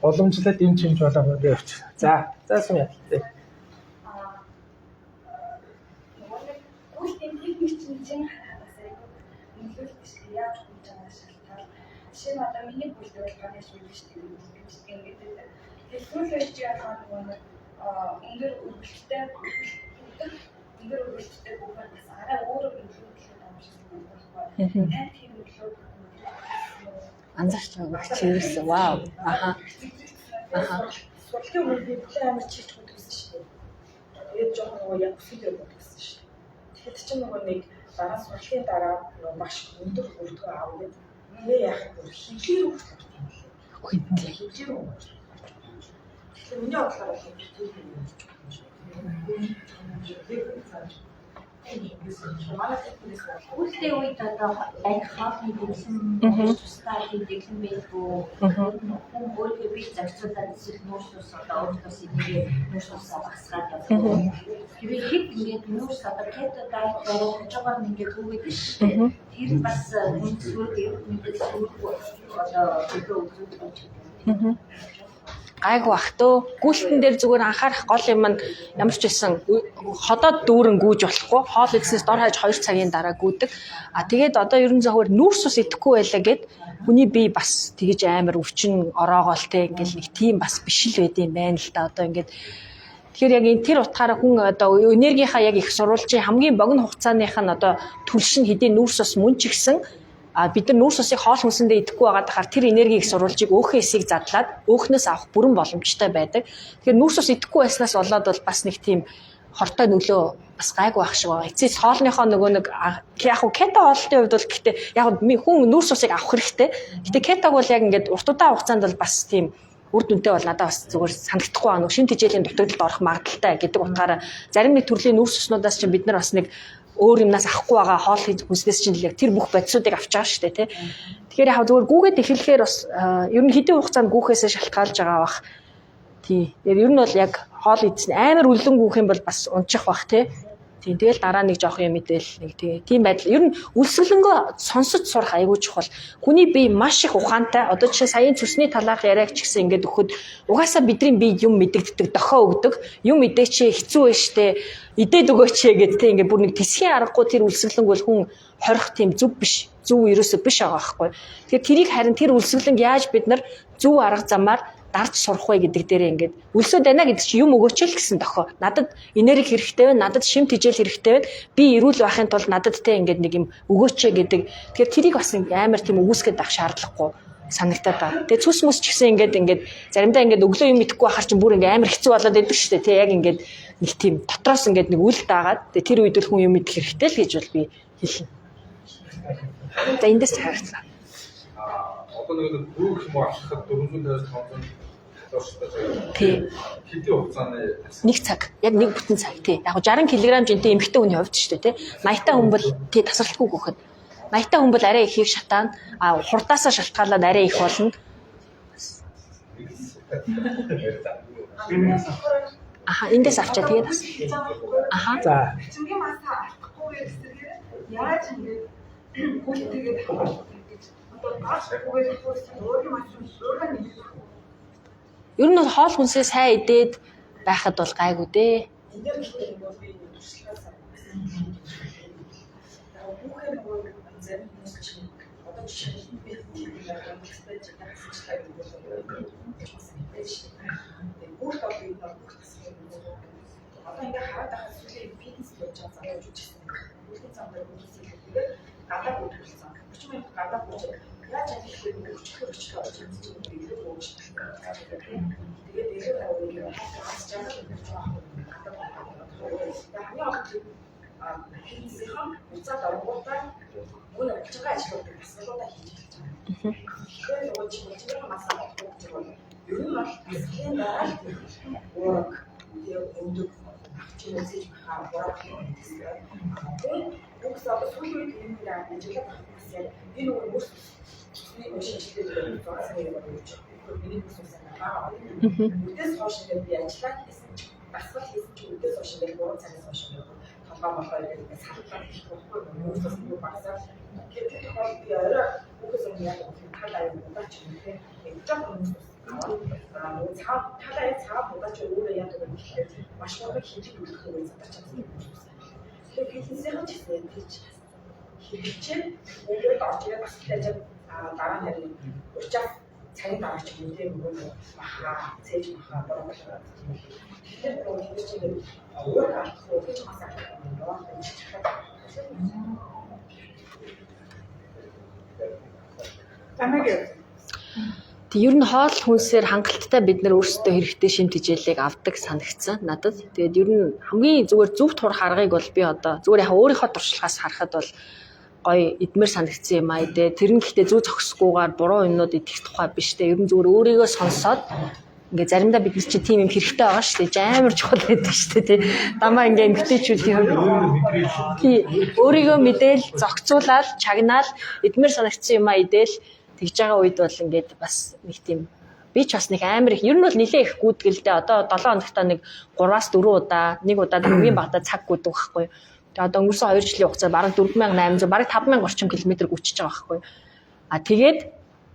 уламжлалт юм чимж болоо явууч. За сум яа. Жишээ нь одоо миний бүлдэл бол ганаж үйлдэж гэдэг. Тэгэхээр сүүлж яагаад нэг өндөр үргэлжтэй бүхэн бас арай өөрөөр нөлөөлөх юм шиг байна. Тань тийм нөлөө анзаарч байгаа чи ерөөсөө вау. Аха. Сургалтын үед би амар чийж хөдөлсөн шүү дээ. Тэгээд жоохон яг фидер бодсон шүү дээ. Тэгэхээр чинь нөгөө нэг дараа сургалтын дараа маш өндөр хүртгээ аваад нэ яах вэ? Хилээр өгөх юм шүү. Хинтээ. Хилээр өгөх. Тэгэхээр миний бодлоор бол Үлдээ үед одоо яг хаалт дэглэм тусдаа дэглэм байлгүй хүн өөрөө би зарцуулаад эсвэл нүүрсээс одоо өөртөө энийг нүүрсээс багсгаад байна. Тэгээд хэд ингээд нүүрс одоо кето дайт барах хажуугаар ингээд өгөөд шүү. Тэр бас үнсүүд мэдээж сүүлгүй одоо өдөө үзүүлж байна. Гайгүй бах төө гүйлтэн дээр зүгээр анхаарах гол юм нь ямар ч байсан ходоод дүүрэн гүйж болохгүй хоол идснээс дор хаяж 2 цагийн дараа гүйдэг. А тэгээд одоо ерөн зөвхөн нүүрс ус идэхгүй байлаа гэд хүний бие бас тэгэж амар өвчин ороогоолтэй ингээл нэг тийм бас биш л байд юм байна л да одоо ингээд тэгэхээр яг энэ тэр утгаараа хүн одоо энергийнхаа яг их сурвалжийн хамгийн богино хугацааных нь одоо түлш нь хэдийн нүүрс ус мөн ч гэсэн бид нар нүүрс усыг хоол хүнсэндээ идэхгүй байгаад хахаар тэр энергийг сурвалжийг өөхөө эсийг задлаад өөхнөөс авах бүрэн боломжтой байдаг. Тэгэхээр нүүрс ус идэхгүй байснаас болоод бол бас нэг тийм хортой нөлөө бас гайгүй байх шиг байгаа. Эцэс хоолныхоо нөгөө нэг яг хуу кето хоолтын хувьд бол гэхдээ яг хүн нүүрс усыг авах хэрэгтэй. Гэтэ кетог бол яг ингээд урт удаан хугацаанд бол бас тийм үр дүнтэй бол надад бас зүгээр санагдахгүй байна. Шинэ тэжээлийн дутагдалд орох магадaltaй гэдэг утгаараа зарим нэг төрлийн нүүрс уснуудаас чинь бид нар бас нэг өөр юмнаас авахгүй байгаа хоол хүнснээс чинь яг тэр бүх бодисуудыг авч байгаа шүү дээ тий. Тэгэхээр яг зүгээр гүүгээд эхлэхээр бас ер нь хэдийн хугацаанд гүүхээсээ шалтгаалж байгаа бах. Тий. Тэр ер нь бол яг хоол идсэн амар үлэн гүүх юм бол бас унчих бах тий. Тийм тэгэл дараа нэг жоох юм мэдээл нэг тийм байдал. Ер нь үлсгэлэнгөө сонсож сурах айгүй чухал. Хүний бие маш их ухаантай. Одоо жишээ саяын цүсний талаарх яриаг ч гэсэн ингээд өгөхөд угаасаа бидний бие юм мэдэгддэг, дохоо өгдөг. Юм мэдээч хэцүү байж штэ. Идээд өгөөч гэдэг тийм ингээд бүр нэг тесхийн аргагүй тэр үлсгэлэнг бол хүн хорих тийм зүв биш. Зүв ерөөсөө биш байгаа байхгүй. Тэгэхээр тэрийг харин тэр үлсгэлэнг яаж бид нар зөв арга замаар дарж сурах вэ гэдэг дээр ингээд өлсөд байна гэдэг чи юм өгөөч л гэсэн тохио. Надад энерги хэрэгтэй байна, надад шим тижэл хэрэгтэй байна. Би эрүүл байхын тулд надад те ингээд нэг юм өгөөч гэдэг. Тэгэхээр тэрийг бас амар тийм өгөөсгöd авах шаардлагагүй санагтаад байна. Тэгээ цус мөс ч гэсэн ингээд заримдаа ингээд өглөө юм идэхгүй байхаар чинь бүр ингээд амар хэцүү болоод идэг шүү дээ. Тэ яг ингээд нэг тийм дотроос ингээд нэг үл даагаад тэгээ тэр үед л хүн юм идэх хэрэгтэй л гэж бол би хэлнэ. За эндээс харилцаа. Одоо нэг бүх юм авахад 455 тий. Хэдийн хугацааны Нэг цаг, яг нэг бүтэн цаг тий. Яг 60 кг жинтэй эмэгтэй хүний хувьд шүү дээ тий. 80 та хүн бол тий тасралтгүй хөөхөд. 80 та хүн бол арай ихийг шатаана. Хурдаасаа шалтгаалаад арай их болно. Эндээс авчаа тэгээд бас. За. Эцэнгийн масаа авахгүй гэсээр яаж ингэж хүүхдтэйгээ одоо гашгүйгээр өөрийн машин өөрөө нэг. Ер нь бол хоол хүнсээ сайн идээд байхад бол гайгүй дээ. энэ дээр их юм бол би туршлагаас бүхэн нөгөө зарим хүмүүс чинь одоо жишээ нь би тийм эксперт хасчихлаа гэдэг бол бүрт бол энэ бол одоо ингээ хараад байгаа зүйлээ фитнес гэж зааж үзсэн. Үлдэн цаанаар үзсэн гэдэг гадаа бүртгүүлсэн. 30 минут гадаа бүртгүүлсэн. Яаж ажиллах вэ? Өчигдөр орж ирсэн чинь илүү болж байгаа. Тэгээд илүү аваад хаас жаах гэж байгаа. Хамгийн гол фитнесийн уцаад оргуудаа гүн ажиллагаа ажилладаг асуудалтай хийж байгаа. Тэгэхээр нөгөө чинь масаа авах гэж байна. Ер нь бол физикийн дараа ураг өндөг чимээсэж хараад байна. Бүгд сүүлийн үед юм яа ажиллах гэсэн энэ нөгөө мөс нэг шинжилгээ зурсан юм байна. Миний бүссэн байгаа. Үдээс хойш би ажиллаад гэсэн чинь дасгал хийсэн чинь үдээс хойш би 3 цагаас хойш толгой болоо гэдэг салбар хийх болохгүй мөсөс юу багсаа. Тэгэхээр тохиол би орой бүхээс өмнө яг талаа юм удаач юм те. Жог нөгөө талаа удаач өөрөө яг юм гэхээр маш их хийж үлдэх юм задаач юм. Тэгэхээр фитнесийн ч гэсэн тийч хэрэгчээ өөрөө орж ирээд бас хийж дараа нь харин урьдчилан цагийн дараач юм тийм нөгөө баха цээж баха боромжтой. Тэгэхээр нөгөө хийж чинь өөрөө авах уу гэж бас яваа юм шиг байна. Тэг ер нь хоол хүнсээр хангалттай бид нар өөрсдөө хэрэгтэй шим тижээлийг авдаг санагдсан надад. Тэгээд ер нь хамгийн зүгээр зөв тур харгыг бол би одоо зүгээр яг өөрийнхөө туршлагаас харахад бол гоё идмэр санагдсан юм аа дээ. Тэр нь гэхдээ зөв зохисгүйгээр буруу юмнууд идэх тухай биш дээ. Ер нь зүгээр өөрийгөө сонсоод ингээ заримдаа бид чинь тийм юм хэрэгтэй байгаа шүү дээ. Амар чухал байдаг шүү дээ. Дамаа ингээ эмгтээчүүдийн хувьд тий өөрийгөө мэдээл зохицуулаад чагнаал идмэр санагдсан юм аа идээл тэгж байгаа үед бол ингээд бас нэг тийм би ч бас нэг амар их ер нь бол нилээ их гүйдгэлдээ одоо 7 хоногт нэг 3-аас 4 удаа нэг удаа хамгийн багадаа цаг гүйдэг байхгүй. Тэгээ одоо өнгөрсөн 2 жилийн хугацаанд бараг 4800 бараг 5000 орчим километр гүйчихэж байгаа байхгүй.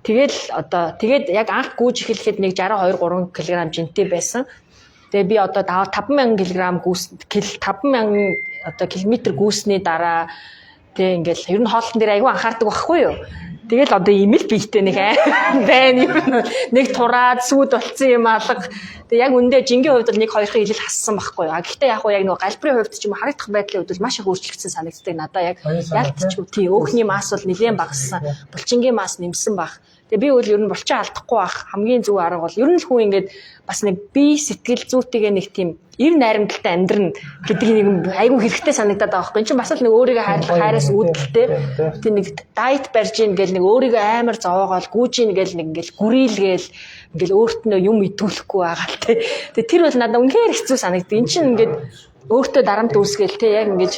Тэгээд яг анх гүйж эхлэхэд нэг 62 3 кг жинтэй байсан. Тэгээ би одоо 5000 кг 5000 одоо километр гүйсний дараа тэгээ ингээл ер нь хоолтон дээр аягүй анхаардаг байхгүй юу? Тэгэл одоо ийм л биетэй нэг байна юм. Нэг тураад сүйд болцсон юм алга. Тэгээ яг үндэ жингийн хувьд бол нэг хоёр хил хассан байхгүй юу. Гэхдээ яг нөгөө галбирын хувьд ч юм харагдах байдлын хувьд бол маш их өөрчлөгдсөн санагддаг надаа яг ялтчгүй тий өөхний мас бол нэлээд багассан. Булчингийн мас нэмсэн баг. Тэгээ би үл ер нь булчин алдахгүй байх хамгийн зөв арга бол ер нь л хүн ингээд бас нэг бие сэтгэл зүйтэйгээ нэг тийм ир найрамдалтай амьдрна гэдэг нэг айгүй хэрэгтэй санагдаад байгаа байхгүй. Энд чинь бас л нэг өөрийгөө хайраас үүдэлтэй тийм нэг дайет барьж ийн гэл нэг өөрийгөө амар зовоогоол гүйж ийн гэл нэг ингээл гүрийлгээл ингээл өөртөө юм идүүлэхгүй байгаа л тий. Тэгээ тэр бол надад үнэхээр хэцүү санагдав. Энд чинь ингээд өөртөө дарамт үүсгээл тий яг ингэж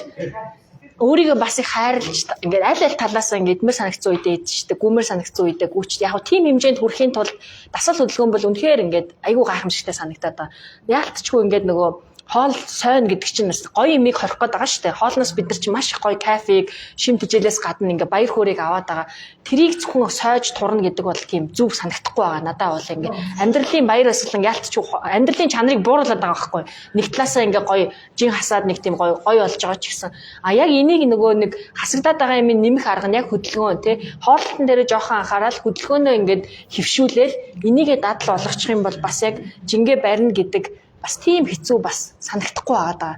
өөрийгөө бас их хайрлаж ингээд аль талаас ингээд мөр санагцсан үедээ идчихдэг, гүмэр санагцсан үедээ гүйч. Яг тийм хэмжээнд хүрэхийн тулд дасгал хөдөлгөөн бол үнэхээр ингээд айгүй гайхамшигтай санагдаад байна. Яалтчгүй ингээд нөгөө хоол сойно гэдэг чинь бас гоё юмыг хорих гээд байгаа шүү дээ. Хоолноос бид нар чинь маш их гоё кафег, шим тижээлээс гадна ингээ баяр хөөргийг аваад байгаа. Тэрийг зөвхөн сойж турна гэдэг бол тийм зүв санагдахгүй байгаа. Надад бол ингээ амьдралын баяр баясгалан ялтч амьдралын чанарыг бууруулад байгаа байхгүй. Нэг талаасаа ингээ гоё жин хасаад нэг тийм гоё болж байгаа ч гэсэн. А яг энийг нөгөө нэг хасагдаад байгаа юм нэмэх арга нь яг хөдөлгөөн тий. Хоолтон дээр жоохон анхаарал хөдөлгөөнөө ингээд хөвшүүлээл энийгээ дадал болгочих юм бол бас яг жингээ барина гэдэг бас тийм хэцүү бас санагдахгүй байгаа даа.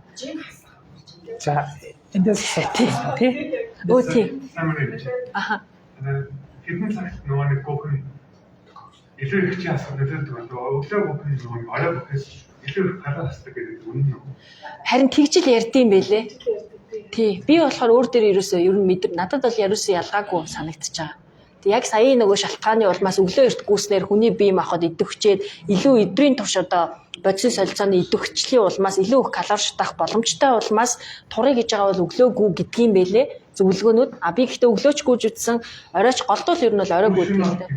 За эндээс тий. Өө тий. Аха. Хэдэн цагт нөгөө нэг гөхн илүү их чи асуух нөлөөд өглөө гөхн нөгөө орой гөхөөс илүү их гараа хасдаг гэдэг үнэн үү? Харин тэгжил ярьдсан байлээ. Тий. Би болохоор өөр дээр ерөөсөө ер нь надад бол ерөөсөө ялгаагүй санагдчихж байгаа. Тэг яг сая нөгөө шалтгааны улмаас өглөө эрт гүйснээр хүний бие махбод идэвхжээд илүү өдрийн турш одоо бодисын солилцооны идэвхжлийн улмаас илүү их калори шатаах боломжтой улмаас турыг гэж байгаа бол өглөөгүй гэдгийм байлээ. Зөвлөгөөнүүд. А би гэхдээ өглөөч гүйж үтсэн оройч голдуул ер нь бол орой гүйдэг юм дээ.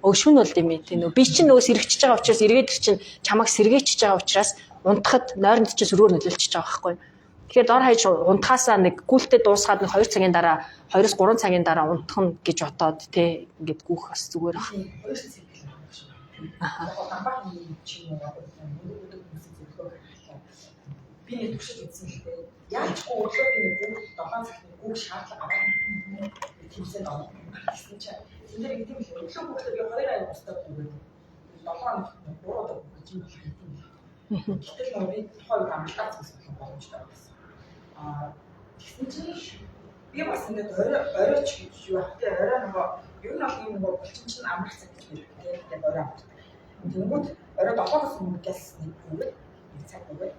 Өшүүн бол тийм ээ. Тий нөгөө би чинь нөгөө сэргэж байгаа учраас эргээд чинь чамайг сэргээчж байгаа учраас унтахад нойронд чинь сөргөөр нөлөөлчихөж байгаа байхгүй. Тэгэхээр дор хаяж унтахаасаа нэг гүйлтэд дуусгаад нэг 2 цагийн дараа 2-3 цагийн дараа унтах нь гэж бодоод тий ингээд гүөх бас зүгээр баг. 2 цаг л байна шүү. Аха. Амбах юм чи нөгөө өдөр зөвлөгөө би нэг төвшөж үзсэн л дээ. Яачгүй өглөө би нэг 7 цагт гүөх шаардлага аваа. Тэмцэн аваа. Гэсэн чинь энэ дэр гэдэг нь өглөө гүөхтэй би 2 аяг устдаад өгөөд 7 хоног 3 удаа гүөх юм байна. Гэтэл нөгөө би тухайн амлалтаа зүйлс боломжтой байсан. Тэгсэн чинь би бас ингээд оройч гэж юу ахтай орой нөгөө юу нэг юм нөгөө булчин чинь амрах цаг гэж байдаг тийм орой амрах. Тэнгүүд орой 7-оос өмнө гэлс нэг үгээр нэг цаг үгээр.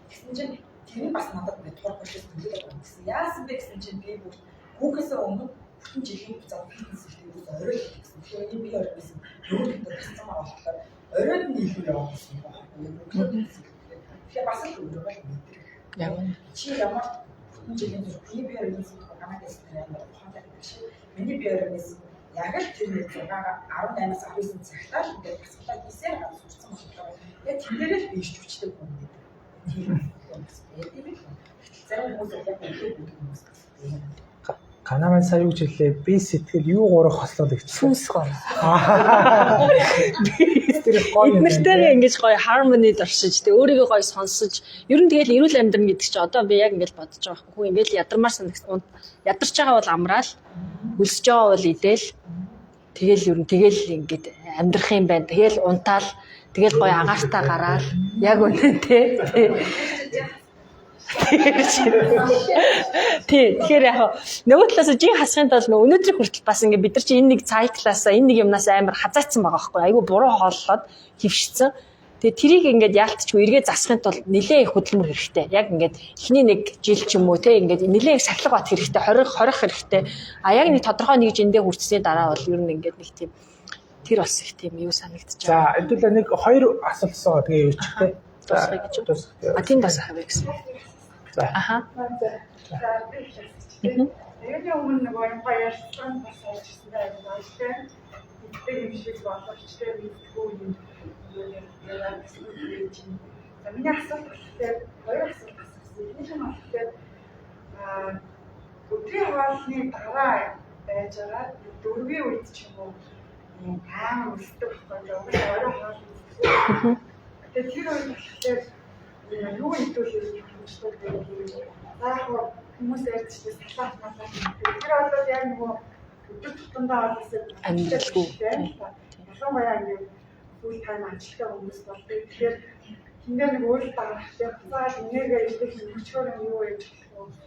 Тэгсэн чинь тэр нь бас надад ингээд турах учраас төлөвлөж байгаа гэсэн. Яасан бэ гэсэн чинь би бүр хүүхээс өмнө бүтэн жилийн хугацаанд фитнес хийх орой гэсэн. Тэгэхээр би орой гэсэн юу гэдэг гэсэн маа болохоор оройд нь илүү явах гэсэн юм байна. Тэгэхээр бас л өөр байгаа юм. Яг нь чи ямар жилийн турш би биорээс хамаатай амар ухаантай гэдэг шиг миний биорээс яг л тэр нэг 18-аас 19 цагтаа л ингээд басгалаа хийсээр гарч сурсан болохоор яг тэндээрээ л биш хүчтэй хүн гэдэг. Тийм юм. Зарим хүмүүс яг үгүй хүмүүс. Канаман сая юу гэж хэллээ? Би сэтгэл юу гурах хослол гэж. Сүнс гоо. Тэр гоё юм. Эднэртэйгээ ингэж гоё harmony доршиж тэ өөрийгөө гоё сонсож ер нь тэгэл эрүүл амьдрал гэдэг чинь одоо би яг ингэж бодож байгаа байхгүй. Ингээл ядармаар санагд ядарч байгаа бол амраал, өлсөж байгаа бол идэл. Тэгэл ер нь тэгэл ингэж амьдрах юм байна. Тэгэл унтаал, тэгэл гоё агаартаа гараал. Яг үнэн тэ. Тий, тэгэхээр яг нөгөө талаас жин хасахын тулд нөгөө өнөөдрийг хүртэл бас ингээ бид нар чи энэ нэг цайклаасаа энэ нэг юмнаас амар хазаацсан байгаа байхгүй айгүй буруу хооллоод хөвшсөн. Тэгээ тэрийг ингээд яалтчгүй эргээ засахын тулд нэлээ их хөдөлмөр хэрэгтэй. Яг ингээд эхний нэг жил ч юм уу те ингээд нэлээ их сахилга бат хэрэгтэй, хорих хэрэгтэй. А яг нэг тодорхой нэг жиндээ хүртсэний дараа бол ер нь ингээд нэг тийм тэр бас их тийм юу санагдчих. За, хэдүүлээ нэг 2 асуултсоо тэгээ юу ч те. А тийм бас хавь гэсэн. Аха. Тэгээд өмнө нөгөө юм баярсан бас ажилласан байх тийм. Тэг юм шиг боловчтой мэдгүй юм. Миний асуулт болохоор 2 асуулт асуусан. Нэг нь болохоор өдрийн хоолны дараа байж байгаа дөрвийн үед ч юм уу аим өсдөг байхгүй юу? Орой хоол. Тэгээд тэр үед болохоор юу хэлүүлэх юм бэ? Яг хүмүүс ярьчихсан салаат малаа. Тэр бол яг нөгөө өдөр тутамдаа олсон амьдралгүй. Ялангуяа ингээд full time ажилттай хүмүүс бол тэгэхээр тэндээ нэг үйл дагавартай цааш энерги илэрх хүчээр юу яаж болох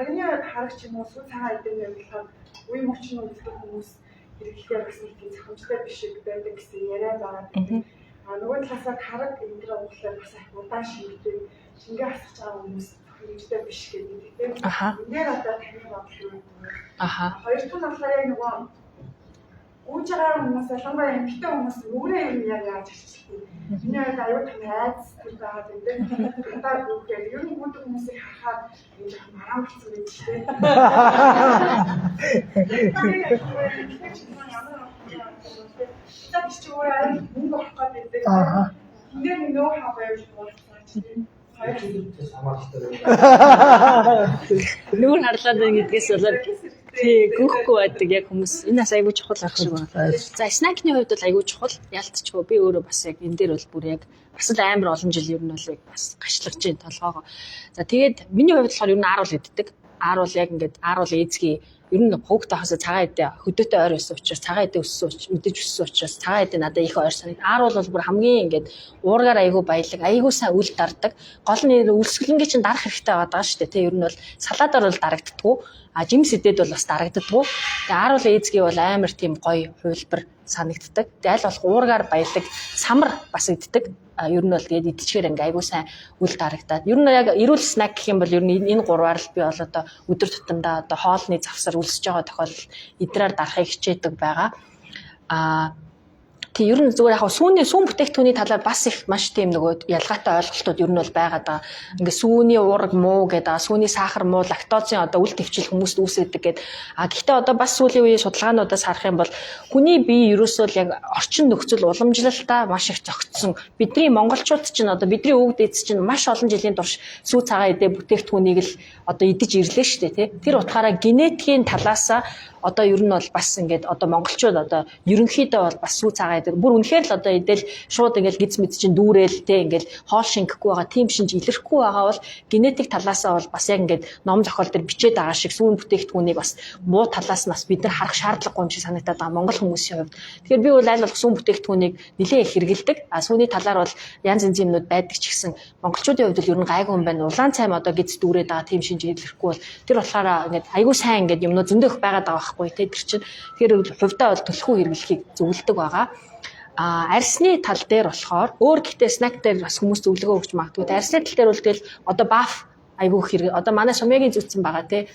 вэ? Харагч юм уу сүү цагаан эдэн явуулахад үе мөчн үлдэх хүмүүс хэрэглэхээр бас нэг зохимжтой биш байдаг гэсэн яриа байгаа. Нөгөө талаасаа хараг энэ төр уучлаар бас удаан шимтээ шингээ асах байгаа хүмүүс хэмжтэй биш гэдэг тийм. Эндээр одоо таны бодлоо юу? Хоёр дахь нь болохоор яг нөгөө үүж байгаа хүмүүс ялангуяа эмэгтэй хүмүүс нүрээ юм яаж арчилдаг. Миний хувьд аюул тань айдас тэр байгаа гэдэг. Одоо үгээр ер нь бүгд хүмүүсийг харахад энэ жоохон маргаан болсон гэж тийм. Так чи өөрөө мөнгө авах гэдэг. Эндээр нөө хаваа явж болох гэж Нүүр харлаад байна гэдгээс болоод тий гүхгүй байдаг яг хүмүүс. Энэ бас айгүй чухал ах шиг байна. За снакны хувьд бол айгүй чухал. Ялцчихгүй би өөрөө бас яг энэ дээр бол бүр яг бас л амар олон жил ер нь бол яг бас гашлагж जैन толгоогоо. За тэгээд миний хувьд болохоор ер нь ааруул иддэг. Ааруул яг ингээд ааруул эзгий ер нь хөвгтэй хасаа цагаан эдээ хөдөөтэй ойр байсан учраас цагаан эдээ өссөн мэдээж өссөн учраас цагаан эдээ надад их ойр санагд. Ааруул бол бүр хамгийн ингээд уургаар айгүй баялаг, айгүй сайн үл дардаг. Гол нь үлсгэлэнгийн чинь дарах хэрэгтэй байгаа шүү дээ. Тэ ер нь бол салаадаар бол дарагддаггүй. А жимс эдээд бол бас дарагддаггүй. Тэгээ ааруул эзгий бол амар тийм гоё хувилбар санагддаг. Тэгээ аль болох уургаар баялаг, самар бас иддэг. Ер нь бол тэгээд идчихээр ингээ айгуу сайн үл дарагдаад. Ер нь яг эрүүл снак гэх юм бол ер нь энэ гурваар л би бол одоо өдөр тутамдаа одоо хоолны завсар үлсэж байгаа тохиолдолд идраар дарахыг хичээдэг байгаа. Тэг ер нь зүгээр яг сүүн бүтээгдэхүүний талаар бас их маш тийм нөгөө ялгаатай ойлголтууд ер нь бол байгаа даа. Ингээ сүүний уураг муу гэдэг, сүүний сахар муу, лактозын одоо үл твчил хүмүүст үүсгэдэг гэдэг. Гэхдээ одоо бас сүүлийн үеийн судалгаануудаас харах юм бол хүний бие ерөөсөө л яг орчин нөхцөл уламжлалтаа маш их зөгцсөн. Бидний монголчууд чинь одоо бидний өвөг дээдс чинь маш олон жилийн турш сүү цагаан эдээ бүтээгдэхүүнийг л одоо идэж ирлээ шүү дээ, тий. Тэр утгаараа генетикийн талаасаа одоо ер нь бол бас ингээд одоо монголчууд одоо ерөнхийдөө бол бас сүү цагаан эдэр бүр үнэхээр л одоо идэл шууд ингээд гиз мэд чинь дүүрэл те ингээд хоол шингэхгүй байгаа тийм шинж илэрхгүй байгаа бол генетик талаасаа бол бас яг ингээд ном зохиол дээр бичээд байгаа шиг сүүн бүтээгдэхүүнийг бас муу талаас нь бас бид нар харах шаардлагагүй юм шиг санагдаад байгаа монгол хүмүүсийн хувьд. Тэгэхээр би бол аль болох сүүн бүтээгдэхүүнийг нэлээд их хэрэгэлдэг. А сүүний талаар бол янз янзын юмнууд байдаг ч гэсэн монголчуудын хувьд л ер нь гайгүй юм байна. Улаан цайм одоо гиз дүүрээд байгаа тийм шинж илэрхгүй бол тэр болохоор ингээд айгүй сайн ингээд юмнууд зөндөх байгаад байгаа те тэр чинь тэгэхээр хувьдаа бол төлхөө хэрэглэхийг зөвлөдөг байгаа. Арьсны тал дээр болохоор өөр гэхдээ снак дээр бас хүмүүс зөвлөгөө өгч магадгүй. Арьсны тал дээр бол тэгэл одоо баф айгүй хэрэг. Одоо манай сумягийн зүтсэн байгаа те.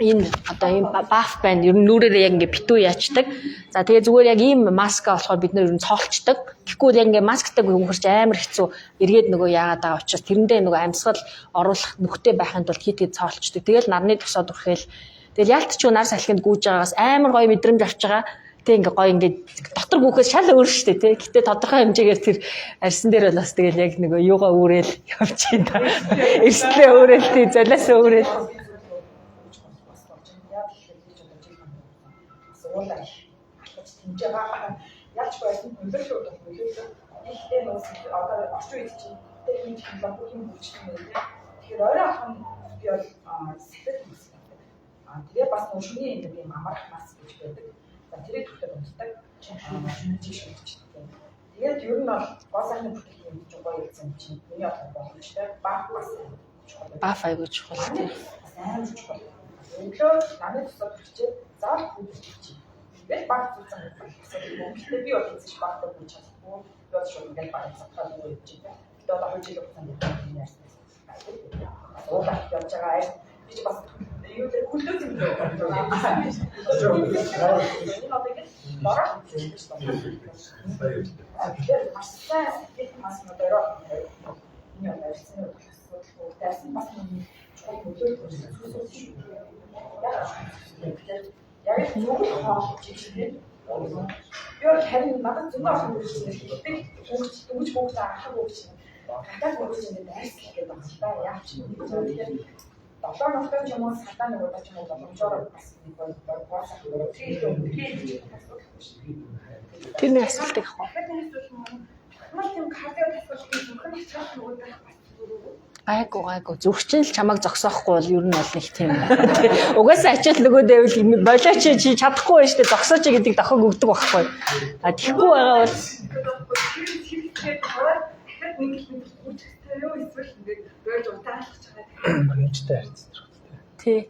Энэ одоо ийм баф байна. Ер нь нүрээрээ яг ингээ битүү яачдаг. За тэгээ зүгээр яг ийм маска болохоор бид нэр ер нь цоолчдаг. Тэгэхгүй яг ингээ масктай гүнхэрч амар хэцүү эргээд нөгөө яагаад байгаа учраас тэрэндээ нөгөө амьсгал оруулах нүхтэй байхын тулд хит цоолчдаг. Тэгэл нарны тусаад үрхээл тэгэл ялтчгүй нар салхинд гүйж байгаагаас амар гоё мэдрэмж авч байгаа. Тэг ингээ гоё ингээ дотор гүөхээс шал өөр штэ тий. Гэтэ тодорхой хэмжээгээр тэр арьсан дээр бол бас тэгэл яг нөгөө юугаа үүрэл явчихин та. Эрсдлээ өөрөөл тий золиос өөрөөл. Ялч байсан хөлөөлөл хөлөөлөл. Ихтэй нөөс одоо орчин үед чинь техник технологийн хөгжсөн юм. Тэгэхээр орой ахын би бол сэтгэл хөдлөл. Тэгээ бас шүний энэ юм амарх мас гэж байдаг. За тэрийг түрхээд унтдаг. Тэгээд ер нь бол гол сайхны бүтээгдэхүүн гэж гоё хэлсэн чинь миний бодлоор боломжтой. Баф бас чухал. Баф айгүй чухал тийм. Амар чухал. Өглөө намайг тусаад хүчээ заавал хүчээ. Тэгээд баф зүгсэн юм. Гэхдээ би бол хэзээ ч бафтай хүч чадахгүй. Би бол шууд ингээд баф цацгаад юу гэж байна. Тэгээд одоо хожиг хугацаанд юм ярьсан. Уулах явж байгаа айс би ч бас юу тэр хүлдөөс юм дөө. Яг юу хаалж чижээ. Юу харин надад зөндөө ахын үргэлжлэх гэдэг дөнгөж бүгд ахах үг чинь. Хатаад бүгд ингэ дайслах гэдэг байна л да. Яг ч юм уу тэгэхээр 7 ногтой ч юм уу сатаа нэг удаа ч юм уу боломжоор бас нэг боосах тэр нэг асуулт их хоо. Маш тийм кардио тасгалж юм хэн хачаах нөгөө гайгүй зүрхчин л чамайг зогсоохгүй бол ер нь бол нэг тийм. Угаасаа ачаал нөгөөдөө болооч чи чадахгүй байж тээ зогсооч гэдэг дохог өгдөг байхгүй. А тэгхгүй байгаа бол Хэмжтэй харьцдаг. тий.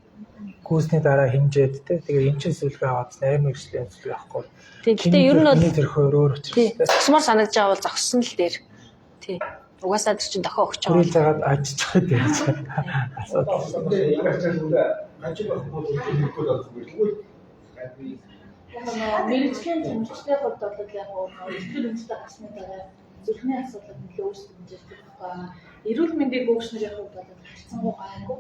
Гүйсний дараа хэмжээд те тэгээ эмчээс сүлгээ аваад нарийн мэрэгчлийн сүлгээ авахгүй. Тэгтээ ер нь бол тэрх өөр учиртай. зогсмоор санагдаж байгаа бол зогссон л дээр. Тий. Угаасаа тэр чинь дохоо өгч байгаа. Хүрэл загаад ажиж байгаа гэж асуудал. Мэргэжлийн хэмжээтэй хувьд бол яг өсвөр үндэстэй гарсны дараа зүрхний асуудал нөлөө өөрсдөө хэмжээтэй байна. Эрүүл мэндийн гүйцэтгэлийн хувьд бол харьцангуй гайгүй.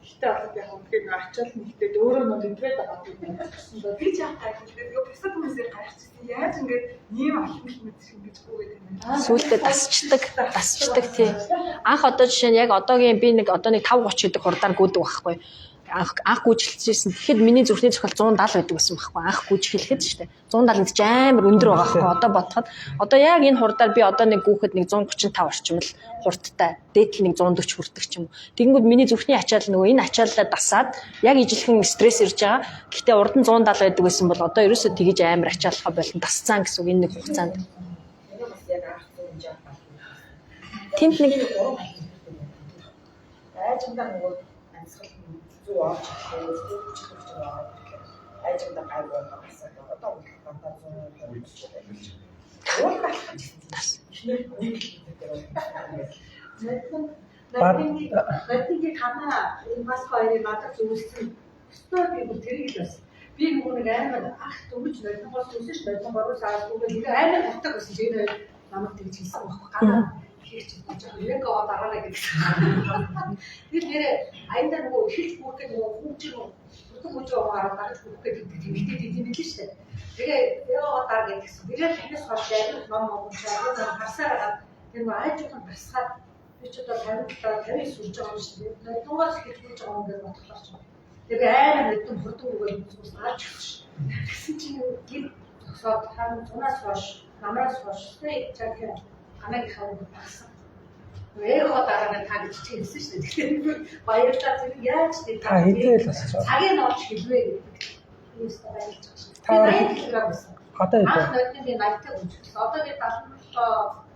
Гэхдээ одоо яг үнэхээр ачаал нэгтэй өөрөө нөө өдрөөд байгаа юм гэсэн доо. Би ч яах гайхалтай. Нөгөө бусад хүмүүсээр гайхчихсан. Яаж ингэж ийм алхам мэдчих ингэж гүгээд байна. Сүүлдээ дасчдаг тий. Анх одоо жишээ нь яг одоогийн би нэг 5:30 гэдэг хурдаар гүйдэг байхгүй. Анх гүйжэлцсэн. Тэгэхэд миний зүрхний зохиол 170 байдаг байсан байхгүй. Анх гүйж хэлэхэд шүү дээ. 170 гэж амар өндөр байгаа байхгүй. Одоо бодоход одоо яг энэ хурдаар би одоо нэг гүйхэд нэг 135 орчим л хурдтай. Дээдл нэг 140 хүрдэг ч юм уу. Тэгэнгүүт миний зүрхний ачаал нөгөө энэ ачаалаа дасаад яг ижилхэн стресс ирж байгаа. Гэхдээ урд нь 170 байдаг байсан бол одоо ерөөсөө тэгэж амар ачаалхаа болон тасцаан гэсэн үг энэ нэг хугацаанд. Тэнт нэг айжмдаа нөгөө амьсгал зүү орж айжмдаа гайваа басаад одоо удаа Надад хана энэ бас хоёрыг надад зүйлсэн. Өстөө би бүр тэрийг л бас. Би нөгөө нэг амар ах дөнгөж нойтон гол зүйлсэн ш нойтон бороо саад үгүй амар хутаг гэсэн чинь энэ намайг тэгж хэлсэн байхгүй ганаа хийч бодож яг дараараа гэдэг. Тэр нэрээ аянда нөгөө ихэлж бүрдээ нөгөө хүүч гараад гарч бүрдэх гэдэг тэмдэгтэй тийм л шүү дээ. Тэгээ яа даа гэдгсэн. Нэрээ танаас хойш амар ном уншаад харсараад тэр нөгөө айжуухан басгаад би ч одоо 50 сурж байгаа юм шүү дээ. Нойтонгоос хэлж байгаа юм гэж бодлоо ч. Тэгээ амар нэгэн хурдан өгөөд зүгээс гарч ирсэн. Тэгсэн чинь гэр зогсоод харин зунаас хойш намраас хойш яг амиг хавар багсан. Ээрхоо дараа та гэж чи хэлсэн шүү дээ. Тэгэхээр баярлалаа тэр яаж тийм цагийн нууч хэлвэ гэдэг. Юуст баярлж байгаа. Та одоо яг би 80-тай үзчихсэн. Одоо би 77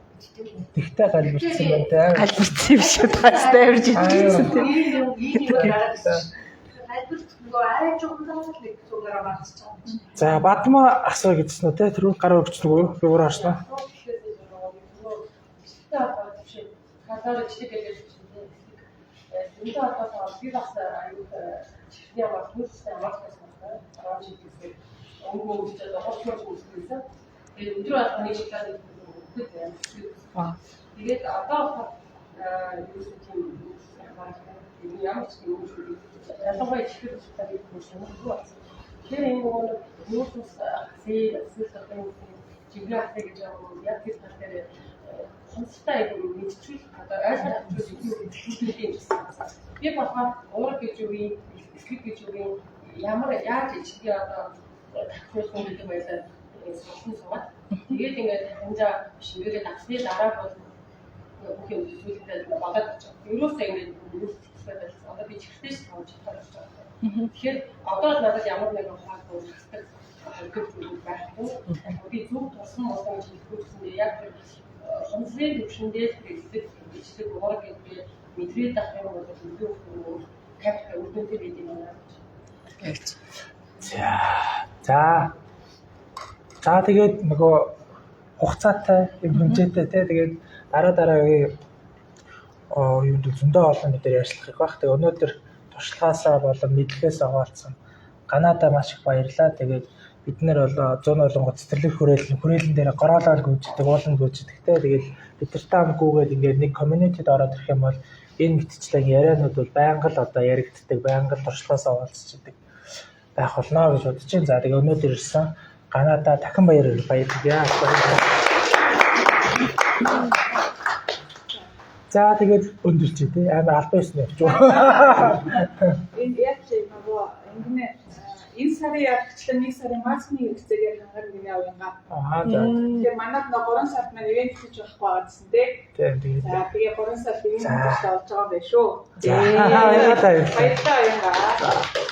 тэгтэй галбирсан байна те. Галбирсан юм шиг тастай явж ирсэн. За бадма асуу гэдсэн үү те тэр гар өргөцсөн үү би өөр харснаа. Гадаад ичдэг гэж хэлсэн. Энд одоо би бас аюул чихний аваад хүмүүстэй аваадсан байна. Аваад чихсэн. Өнгөө үстэй хоцлож үссэн. Тэгээд өдөр алханы шилээд үстэй. Тэгээд одоо юу тийм ямар ч юм уу ялангуяа чихэр үстэй гэсэн юм уу. Тэр энэ хүмүүс хасээ чиглэлтэй гэж яг тэр талаар хамттай мэдчихвэл одоо айсаар авчиж хэлдэг юм. Би болохоор уурга гэж юу юм, эсрэг гэж юу юм, ямар яаж ичдэг одоо тахуулсан гэдэг байлаа сонсон суугаад тэгээд ингээд ханжаа шингээгээд авсны дараа бол бүх юм зүйлтэй бодоод очив. Ерөөсөө ингээд юусэн одоо би чихтэй тааж чадчихсан. Тэгэхээр одоо надад ямар нэгэн хаалт үүсдэг гэдэг байхгүй. Би зөв тусан болсон гэж хэлсэн яг хонцлын төвшөндөө хэрэглэдэг ичдэг уурга гэдэг мэдрээд авах юм бол өдөө капитал үдэнтэй байдаг юм байна. За тэгээд нөгөө хугацаатай юм хэмжээтэй те тэгээд дараагийн юунд зөндөө олон мэдээр ярьцлах байх. Тэгээд өнөөдөр туршлагаасаа болон мэдлэгээс аваалцсан Канада маш их баярлалаа. Тэгээд бид нэр бол 100 олонгод цэцэрлэг хүрээлэн дээр гороолол гүйждэг, уулан гүйждэг те тэгээд бид нартай хамгүйгээд ингээд нэг community-д ороод ирэх юм бол энэ мэтчлэн ярианууд бол байнга л одоо яригддаг, байнга л туршлагаас аваалцдаг байх болно гэж бодож байна. За тэгээд өнөөдөр ирсэн Канада дахин баярлалаа. За тэгээд өндөрч тий амар албан ёсны явж байгаа. Энэ яг нөгөө ингэнэ энэ сарын ягчлан нэг сарын марцны хэвцээгээр хангаар гинэ авъянга. За. Тэгээ манайд нөгөө 3 сард маань ивент хийж байхгүй байгаа гэсэн тий. Тэгээд. За тэгээ 3 сард ивент хийж авч байгаа байх шүү. За. Баярлалаа. Баярлалаа авъянга.